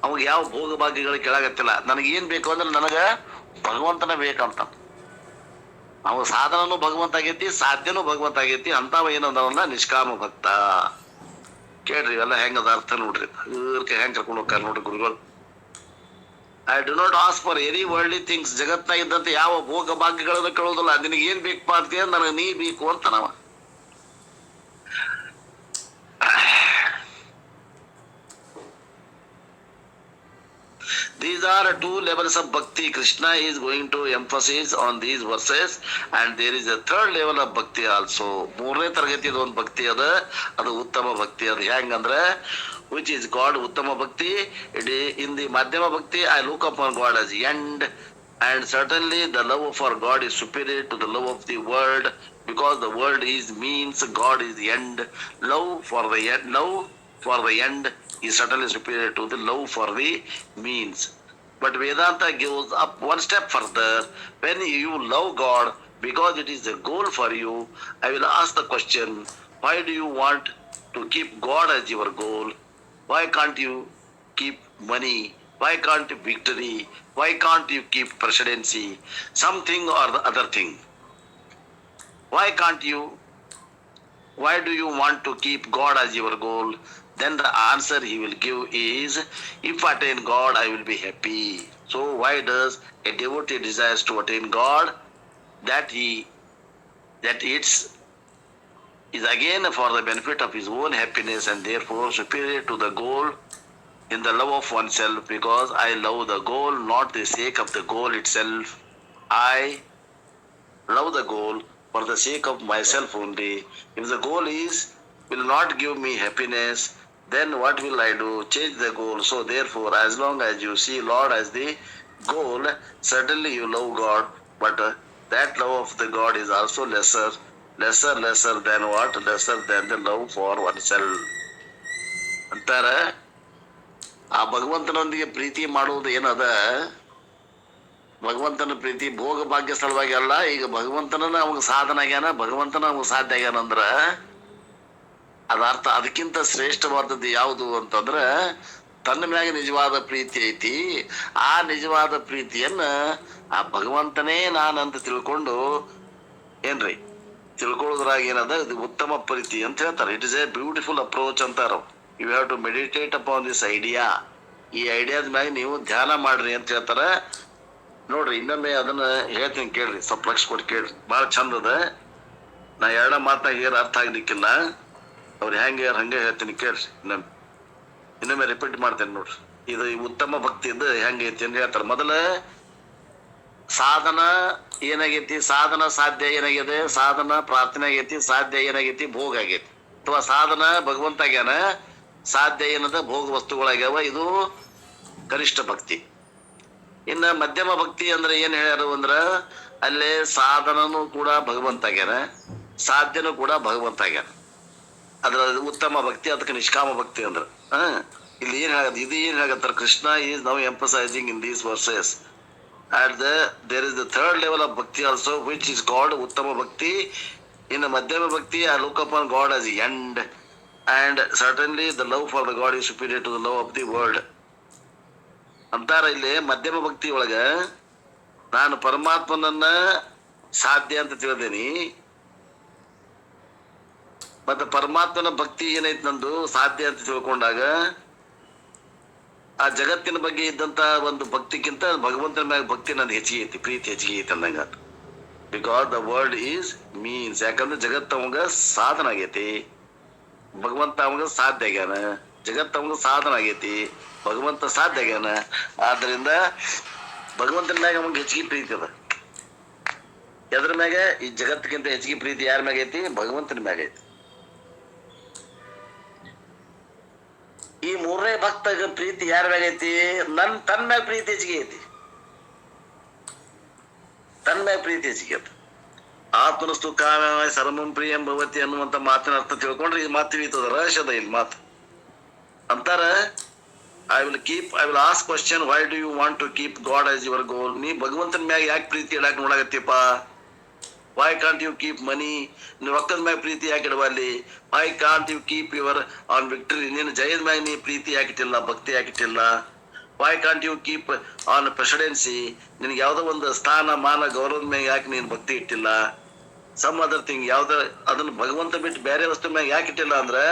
ಅವಾಗ ಯಾವ ಭೋಗ ಭಾಗ್ಯಗಳು ಕೇಳಾಗತ್ತಿಲ್ಲ. ನನಗೆ ಏನ್ ಬೇಕು ಅಂದ್ರೆ ನನಗ ಭಗವಂತನ ಬೇಕಂತ. ಅವ ಸಾಧನನು ಭಗವಂತ ಆಗೈತಿ, ಸಾಧ್ಯನೂ ಭಗವಂತ ಆಗೈತಿ. ಅಂತವ ಏನದವನ್ನ ನಿಷ್ಕಾಮ ಭಕ್ತ. ಕೇಳ್ರಿ ಇವೆಲ್ಲ ಹೆಂಗದ ಅರ್ಥ ನೋಡ್ರಿ, ಹೆಂಗ್ ಕರ್ಕೊಂಡು ಹೋಗ್ತಾರ ನೋಡ್ರಿ ಗುರುಗಳು. I do not ask for any worldly things. ಜಗತ್ನಾಗ ಇದ್ದಂತ ಯಾವ ಭೋಗ ಭಾಗ್ಯಗಳನ್ನು ಕೇಳೋದಿಲ್ಲ. ನಿನಗೆ ಏನ್ ಬೇಕಪ್ಪ ಅಂತ ನನಗೆ ನೀ ಬೇಕು ಅಂತ ನಾವ. These are two levels of bhakti. Krishna is going to emphasize on these verses, and there is a third level of bhakti also. ಮೂರನೇ ತರಗತಿ ಒಂದು ಭಕ್ತಿ ಅದ, ಅದು ಉತ್ತಮ ಭಕ್ತಿ. ಅದು ಹೆಂಗಂದ್ರೆ which is called uttama bhakti. In the madhyama bhakti, I look upon God as end, and certainly the love for God is superior to the love of the world, because the world is means, God is the end. Love for the end is certainly superior to the love for the means. But Vedanta goes up one step further. When you love God because it is a goal for you, I will ask the question, why do you want to keep God as your goal? Why can't you keep money? Why can't you victory? Why can't you keep presidency? Something or the other thing. Why can't you? Why do you want to keep God as your goal? Then the answer he will give is, if I attain God, I will be happy. So why does a devotee desires to attain God? That it's is again for the benefit of his own happiness, and therefore superior to the goal in the love of oneself, because I love the goal, not the sake of the goal itself. I love the goal for the sake of myself only. If the goal will not give me happiness, then what will I do? Change the goal. So therefore, as long as you see Lord as the goal, certainly you love God, but that love of the God is also lesser than what? Lesser than the love for oneself. ಅಂತಾರ ಆ ಭಗವಂತನೊಂದಿಗೆ ಪ್ರೀತಿ ಮಾಡುವುದು ಏನದ, ಭಗವಂತನ ಪ್ರೀತಿ ಭೋಗ ಭಾಗ್ಯ ಸಲುವಾಗಿ ಅಲ್ಲ. ಈಗ ಭಗವಂತನ ಅವಾಗ ಸಾಧನ ಆಗ್ಯಾನ, ಭಗವಂತನ ಅವಾಗ ಸಾಧ್ಯ ಆಗ್ಯಾನ ಅಂದ್ರ ಅದ ಅರ್ಥ. ಅದಕ್ಕಿಂತ ಶ್ರೇಷ್ಠವಾದದ್ದು ಯಾವುದು ಅಂತಂದ್ರ ತನ್ನ ಮ್ಯಾಗ ನಿಜವಾದ ಪ್ರೀತಿ ಐತಿ. ಆ ನಿಜವಾದ ಪ್ರೀತಿಯನ್ನ ಆ ಭಗವಂತನೇ ನಾನಂತ ತಿಳ್ಕೊಂಡು ಏನ್ರಿ ತಿಳ್ಕೊಳ್ಳೋದ್ರಾಗ ಏನದ, ಇದು ಉತ್ತಮ ಪ್ರೀತಿ ಅಂತ ಹೇಳ್ತಾರೆ. It is a beautiful approach ಅಂತಾರ. You have to meditate upon this idea. ಈ ಐಡಿಯಾದ ಮ್ಯಾಗ ನೀವು ಧ್ಯಾನ ಮಾಡ್ರಿ ಅಂತ ಹೇಳ್ತಾರ. ನೋಡ್ರಿ ಇನ್ನೊಮ್ಮೆ ಅದನ್ನ ಹೇಳ್ತೀನಿ ಕೇಳ್ರಿ, ಸ್ವಲ್ಪ ಲಕ್ಷ ಕೊಟ್ಟು ಕೇಳ್ರಿ, ಬಹಳ ಚಂದ ಅದ. ನಾ ಎರಡ ಮಾತನಾಗ ಏನ್ ಅರ್ಥ ಆಗ್ಲಿಕ್ಕಿಲ್ಲ, ಅವ್ರು ಹೆಂಗೆ ಹಂಗೆ ಹೇಳ್ತೀನಿ ಕೇಳ್ರಿ. ಇನ್ನೊಮ್ಮೆ ರಿಪೀಟ್ ಮಾಡ್ತೇನೆ ನೋಡ್ರಿ. ಇದು ಉತ್ತಮ ಭಕ್ತಿ ಇದು ಹೆಂಗೈತಿ ಅಂತ ಹೇಳ್ತಾರೆ. ಮೊದಲ ಸಾಧನ ಏನಾಗೈತಿ, ಸಾಧನ ಸಾಧ್ಯ ಏನಾಗಿದೆ, ಸಾಧನ ಪ್ರಾರ್ಥನೆ ಆಗೈತಿ, ಸಾಧ್ಯ ಏನಾಗೈತಿ ಭೋಗ ಆಗೈತಿ. ಅಥವಾ ಸಾಧನ ಭಗವಂತ ಆಗ್ಯಾನ, ಸಾಧ್ಯ ಏನದ ಭೋಗ ವಸ್ತುಗಳಾಗ್ಯಾವ. ಇದು ಕನಿಷ್ಠ ಭಕ್ತಿ. ಇನ್ನ ಮಧ್ಯಮ ಭಕ್ತಿ ಅಂದ್ರೆ ಏನ್ ಹೇಳ್ಯಾರು ಅಂದ್ರ, ಅಲ್ಲೇ ಸಾಧನನು ಕೂಡ ಭಗವಂತ ಆಗ್ಯಾನ, ಸಾಧ್ಯನೂ ಕೂಡ ಭಗವಂತ ಆಗ್ಯಾನ. ಅದ್ರ ಉತ್ತಮ ಭಕ್ತಿ, ಅದಕ್ಕೆ ನಿಷ್ಕಾಮ ಭಕ್ತಿ ಅಂದ್ರ ಇಲ್ಲಿ ಏನ್ ಹೇಳದ್, ಇದು ಏನ್ ಹೇಳತ್ತಾರ, Krishna is now emphasizing in these verses. And there is the third level of bhakti also, which is called uttama bhakti. In the madhyama bhakti, I look upon God as the end, and certainly the love for the God is superior to the love of the world. ಅಂತಾರ ಇಲ್ಲಿ ಮಧ್ಯಮ ಭಕ್ತಿ ಒಳಗ ನಾನು ಪರಮಾತ್ಮನನ್ನ ಸಾಧ್ಯ ಅಂತ ತಿಳಿದೇನಿ, ಮತ್ತೆ ಪರಮಾತ್ಮನ ಭಕ್ತಿ ಏನೈತಿ ನಂದು ಸಾಧ್ಯ ಅಂತ ತಿಳ್ಕೊಂಡಾಗ ಜಗತ್ತಿನ ಬಗ್ಗೆ ಇದ್ದಂತ ಒಂದು ಭಕ್ತಿಗಿಂತ ಭಗವಂತನ ಮ್ಯಾಗ ಭಕ್ತಿ ನನ್ ಹೆಚ್ಚಿಗೆ ಐತಿ, ಪ್ರೀತಿ ಹೆಚ್ಚಿಗೆ ಐತಿ ಅಂದಂಗ. Because the world is means, ಯಾಕಂದ್ರೆ ಜಗತ್ತ ಅವಂಗ ಸಾಧನ ಆಗೈತಿ, ಭಗವಂತ ಅವಂಗ ಸಾಧ್ಯ ಆಗ್ಯಾನ. ಜಗತ್ತ ಅವಂಗ ಸಾಧನ ಆಗೈತಿ, ಭಗವಂತ ಸಾಧ್ಯ ಆಗ್ಯಾನ. ಆದ್ರಿಂದ ಭಗವಂತನ ಮ್ಯಾಗ ಅವಂಗ ಹೆಚ್ಚಿಗೆ ಪ್ರೀತಿ ಅದ. ಎದ್ರ ಮ್ಯಾಗ? ಈ ಜಗತ್ತಿಗಿಂತ ಹೆಚ್ಚಿಗೆ ಪ್ರೀತಿ ಯಾರ ಮ್ಯಾಗ ಐತಿ? ಭಗವಂತನ ಮ್ಯಾಗ ಐತಿ. ಈ ಮೂರನೇ ಭಕ್ತಗ ಪ್ರೀತಿ ಯಾರ ಮ್ಯಾಗ ಐತಿ? ತನ್ನ ಮ್ಯಾಗ ಪ್ರೀತಿ ಹೆಚ್ಚಿಗೆ ಐತಿ, ತನ್ನ ಮ್ಯಾಗ ಪ್ರೀತಿ ಹೆಚ್ಚಿಗೆ ಐತಿ. ಆತ್ಮನಸ್ತು ಕಾವ್ಯ ಸರ್ವಂ ಪ್ರಿಯಂ ಭವತಿ ಅನ್ನುವಂತ ಮಾತಿನ ಅರ್ಥ ತಿಳ್ಕೊಂಡ್ರೆ ಈ ಮಾತು ತಿಳಿತದ, ರಹಸ್ಯದ ಇಲ್ಲಿ ಮಾತು ಅಂತಾರ. I will ask question, why do you want to keep God as your goal? ನೀ ಭಗವಂತನ ಮ್ಯಾಗ ಯಾಕೆ ಪ್ರೀತಿ ಇಡಾಕ್ ನೋಡಾಕತ್ತೀಪ? Why can't you keep money? ನೀವು ರೊಕ್ಕದ ಮ್ಯಾಗ ಪ್ರೀತಿ ಯಾಕೆ ಇಡವಲ್ಲಿ? Why can't you keep your own victory? ನೀನು ಜಯದ ಮ್ಯಾಗ ನೀ ಪ್ರೀತಿ ಯಾಕಿಟ್ಟಿಲ್ಲ, ಭಕ್ತಿ ಯಾಕಿಟ್ಟಿಲ್ಲ? Why can't you keep own presidency? ನಿನ್ಗೆ ಯಾವ್ದೋ ಒಂದು ಸ್ಥಾನ ಮಾನ ಗೌರವದ ಮ್ಯಾಗ ಯಾಕೆ ನೀನು ಭಕ್ತಿ ಇಟ್ಟಿಲ್ಲ? ಸಮ್ ಅದರ್ ಥಿಂಗ್ ಯಾವ್ದ ಅದನ್ನ ಭಗವಂತ ಬಿಟ್ಟು ಬೇರೆ ವಸ್ತು ಮ್ಯಾಗ ಯಾಕೆ ಇಟ್ಟಿಲ್ಲ ಅಂದ್ರೆ,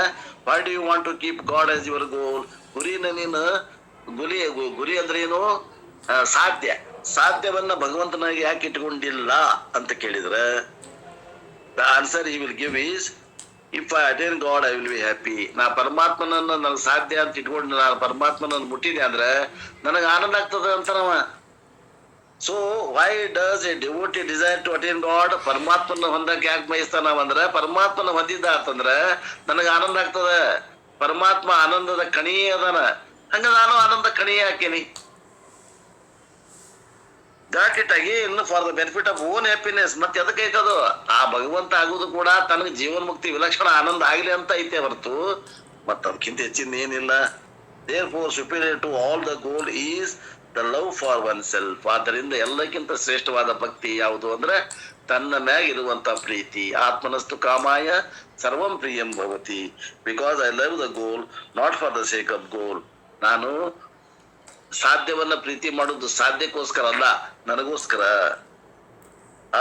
why do you want to keep God as your goal? ಗುರಿನ ನೀನು ಗುರಿ ಅಂದ್ರೆ ಏನು? ಸಾಧ್ಯವನ್ನ ಭಗವಂತನಾಗಿ ಯಾಕೆ ಇಟ್ಕೊಂಡಿಲ್ಲ ಅಂತ ಕೇಳಿದ್ರೆ, the answer he will give is, if I attain god I will be happy. ನಾ ಪರಮಾತ್ಮನನ್ನ ನನಗೆ ಸಾಧ್ಯ ಅಂತ ಇಟ್ಕೊಂಡು ನಾನು ಪರಮಾತ್ಮನನ್ನು ಮುಟ್ಟಿದೆ ಅಂದ್ರೆ ನನಗೆ ಆನಂದ ಆಗ್ತದೆ ಅಂತ ನಾವ. So why does a devotee desire to attain God? ಪರಮಾತ್ಮನ ಹೊಂದಕ್ಕೆ ಯಾಕೆ ಬಯಸ್ತಾನ ಅಂದ್ರೆ, ಪರಮಾತ್ಮನ ಹೊಂದಿದ್ದ ಅಂತಂದ್ರೆ ನನಗೆ ಆನಂದ ಆಗ್ತದ. ಪರಮಾತ್ಮ ಆನಂದದ ಕಣಿ ಅದಾನ, ಹಂಗ ನಾನು ಆನಂದ ಕಣಿ ಹಾಕೇನಿ. Got it again for the benefit of own happiness. ಮತ್ತೆ ಎದಕ್ಕೆ ಐತದು? ಆ ಭಗವಂತ ಆಗುದು ಕೂಡ ತನಗೆ ಜೀವನ ಮುಕ್ತಿ ವಿಲಕ್ಷಣ ಆನಂದ ಆಗ್ಲಿ ಅಂತ ಐತೆ ಹೊರತು ಮತ್ತ ಅದಕ್ಕಿಂತ ಹೆಚ್ಚಿನ ಏನಿಲ್ಲ. Therefore superior to all the goal is the love for oneself. ಆದ್ದರಿಂದ ಎಲ್ಲಕ್ಕಿಂತ ಶ್ರೇಷ್ಠವಾದ ಭಕ್ತಿ ಯಾವುದು ಅಂದ್ರೆ ತನ್ನ ಮ್ಯಾಗ ಇರುವಂತ ಪ್ರೀತಿ. ಆತ್ಮನಸ್ತು ಕಾಮಾಯ ಸರ್ವಂ ಪ್ರಿಯಂ ಭವತಿ. Because I love the goal, not for the sake of goal. ನಾನು ಸಾಧ್ಯವನ್ನ ಪ್ರೀತಿ ಮಾಡುದು ಸಾಧ್ಯಕ್ಕೋಸ್ಕರ ಅಲ್ಲ, ನನಗೋಸ್ಕರ.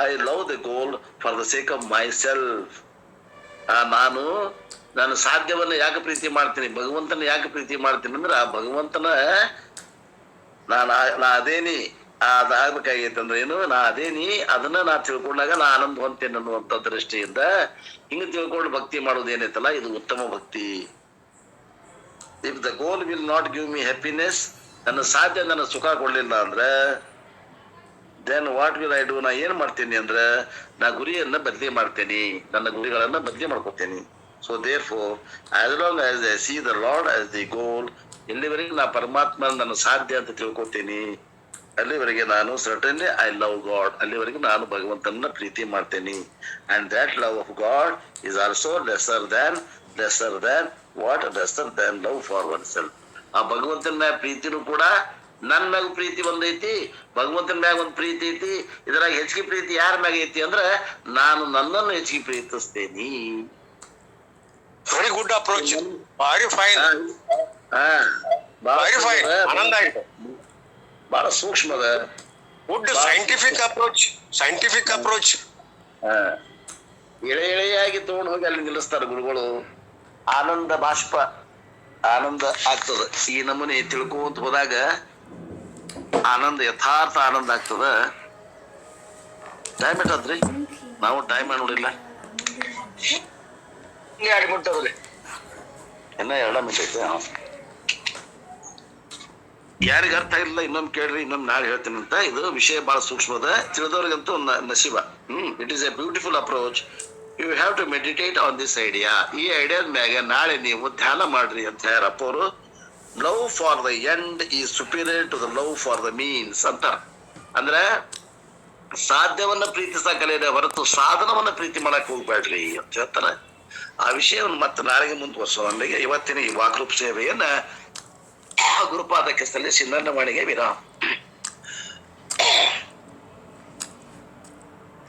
I love the goal for the sake of myself. ನಾನು ಸಾಧ್ಯವನ್ನ ಯಾಕೆ ಪ್ರೀತಿ ಮಾಡ್ತೀನಿ, ಭಗವಂತನ ಯಾಕೆ ಪ್ರೀತಿ ಮಾಡ್ತೀನಿ ಅಂದ್ರೆ, ಆ ಭಗವಂತನ ನಾ ಅದೇನಿ ಅದಾಗ್ಬೇಕಾಗೈತೆ ಅಂದ್ರೆ ಏನು, ನಾ ಅದೇನಿ ಅದನ್ನ ನಾ ತಿಳ್ಕೊಂಡಾಗ ನಾ ಆನಂದ ಹೊಂತೇನೆ ಅನ್ನುವಂತ ದೃಷ್ಟಿಯಿಂದ ಹಿಂಗ ತಿಳ್ಕೊಂಡು ಭಕ್ತಿ ಮಾಡೋದೇನೈತಲ್ಲ, ಇದು ಉತ್ತಮ ಭಕ್ತಿ. If the goal will not give me happiness, ನನ್ನ ಸಾಧ್ಯ ನನ್ನ ಸುಖ ಕೊಡ್ಲಿಲ್ಲ ಅಂದ್ರೆ, then what will I do? ನಾ ಏನ್ ಮಾಡ್ತೀನಿ ಅಂದ್ರೆ, ನಾ ಗುರಿಯನ್ನ ಬದಲಿ ಮಾಡ್ತೇನೆ, ನನ್ನ ಗುರಿಗಳನ್ನ ಬದಲಿ ಮಾಡ್ಕೊತೇನೆ. So therefore as long as I see the Lord as the goal, ಎಲ್ಲಿವರೆಗೆ ನಾ ಪರಮಾತ್ಮ ನನ್ನ ಸಾಧ್ಯ ಅಂತ ತಿಳ್ಕೊತೀನಿ ಅಲ್ಲಿವರೆಗೆ ನಾನು certainly I love God, ಅಲ್ಲಿವರೆಗೆ ನಾನು ಭಗವಂತನ ಪ್ರೀತಿ ಮಾಡ್ತೇನೆ. and that love of God is also lesser than what? lesser than love for oneself. ಆ ಭಗವಂತನ ಮ್ಯಾಗ ಪ್ರೀತಿನೂ ಕೂಡ ನನ್ ಮ್ಯಾಗ ಪ್ರೀತಿ ಒಂದೈತಿ, ಭಗವಂತನ ಮ್ಯಾಗ ಒಂದ್ ಪ್ರೀತಿ ಐತಿ. ಇದ್ರಾಗ ಹೆಚ್ಚಿಗೆ ಪ್ರೀತಿ ಯಾರ ಮ್ಯಾಗ ಐತಿ ಅಂದ್ರೆ, ನಾನು ನನ್ನನ್ನು ಹೆಚ್ಚಿಗೆ ಪ್ರೀತಿಸ್ತೇನಿ. Very good approach, very fine, very fine, ಆನಂದ ಆಯ್ತು. ಬಹಳ ಸೂಕ್ಷ್ಮದ ಗುಡ್ ಸೈಂಟಿಫಿಕ್ ಅಪ್ರೋಚ್. ಎಳೆಯಾಗಿ ತಗೊಂಡು ಹೋಗಿ ಅಲ್ಲಿ ನಿಲ್ಲಿಸ್ತಾರೆ ಗುರುಗಳು. ಆನಂದ ಬಾಷ್ಪ, ಆನಂದ ಆಗ್ತದ. ಈ ನಮೂನೆ ತಿಳ್ಕೊಂತ ಹೋದಾಗ ಆನಂದ, ಯಥಾರ್ಥ ಆನಂದ ಆಗ್ತದ. ಟೈಮ್ ಎಷ್ಟಾದ್ರಿ? ನಾವು ಟೈಮ್ ನೋಡಿಲ್ಲ, ಇನ್ನ 2 ಮಿನಿಟ್ ಐತೆ. ಯಾರಿಗ ಅರ್ಥ ಆಗಿಲ್ಲ ಇನ್ನೊಮ್ಮೆ ಕೇಳ್ರಿ, ಇನ್ನೊಮ್ಮೆ ನಾಳೆ ಹೇಳ್ತೀನಿ ಅಂತ. ಇದು ವಿಷಯ ಬಹಳ ಸೂಕ್ಷ್ಮದ, ತಿಳಿದವ್ರಿಗಂತೂ ನಸೀಬ. It is a beautiful approach. You have to meditate on this idea. ಈ ಐಡಿಯಾದ ಮ್ಯಾಗ ನಾಳೆ ನೀವು ಧ್ಯಾನ ಮಾಡ್ರಿ ಅಂತ ಹೇಳ್ಯಾರಪ್ಪ ಅವರು. Love for the end is superior to the love for the means ಅಂತ. ಅಂದ್ರೆ ಸಾಧ್ಯವನ್ನ ಪ್ರೀತಿಸಕಲೇನೆ ಹೊರತು ಸಾಧನವನ್ನ ಪ್ರೀತಿ ಮಾಡಕ್ ಹೋಗ್ಬೇಡ್ರಿ ಅಂತ ಹೇಳ್ತಾರೆ. ಆ ವಿಷಯವನ್ನು ಮತ್ತೆ ನಾಳೆಗೆ ಮುಂದುವರಿಸೋವಲ್ಲಿಗೆ ಇವತ್ತಿನ ಈ ವಾಕ್ರೂಪ ಸೇವೆಯನ್ನ ಗುರುಪಾದಕ್ಕೆ ಸಲ್ಲಿಸಿ ನನ್ನ ಮನೆಗೆ ವಿರಾಮ.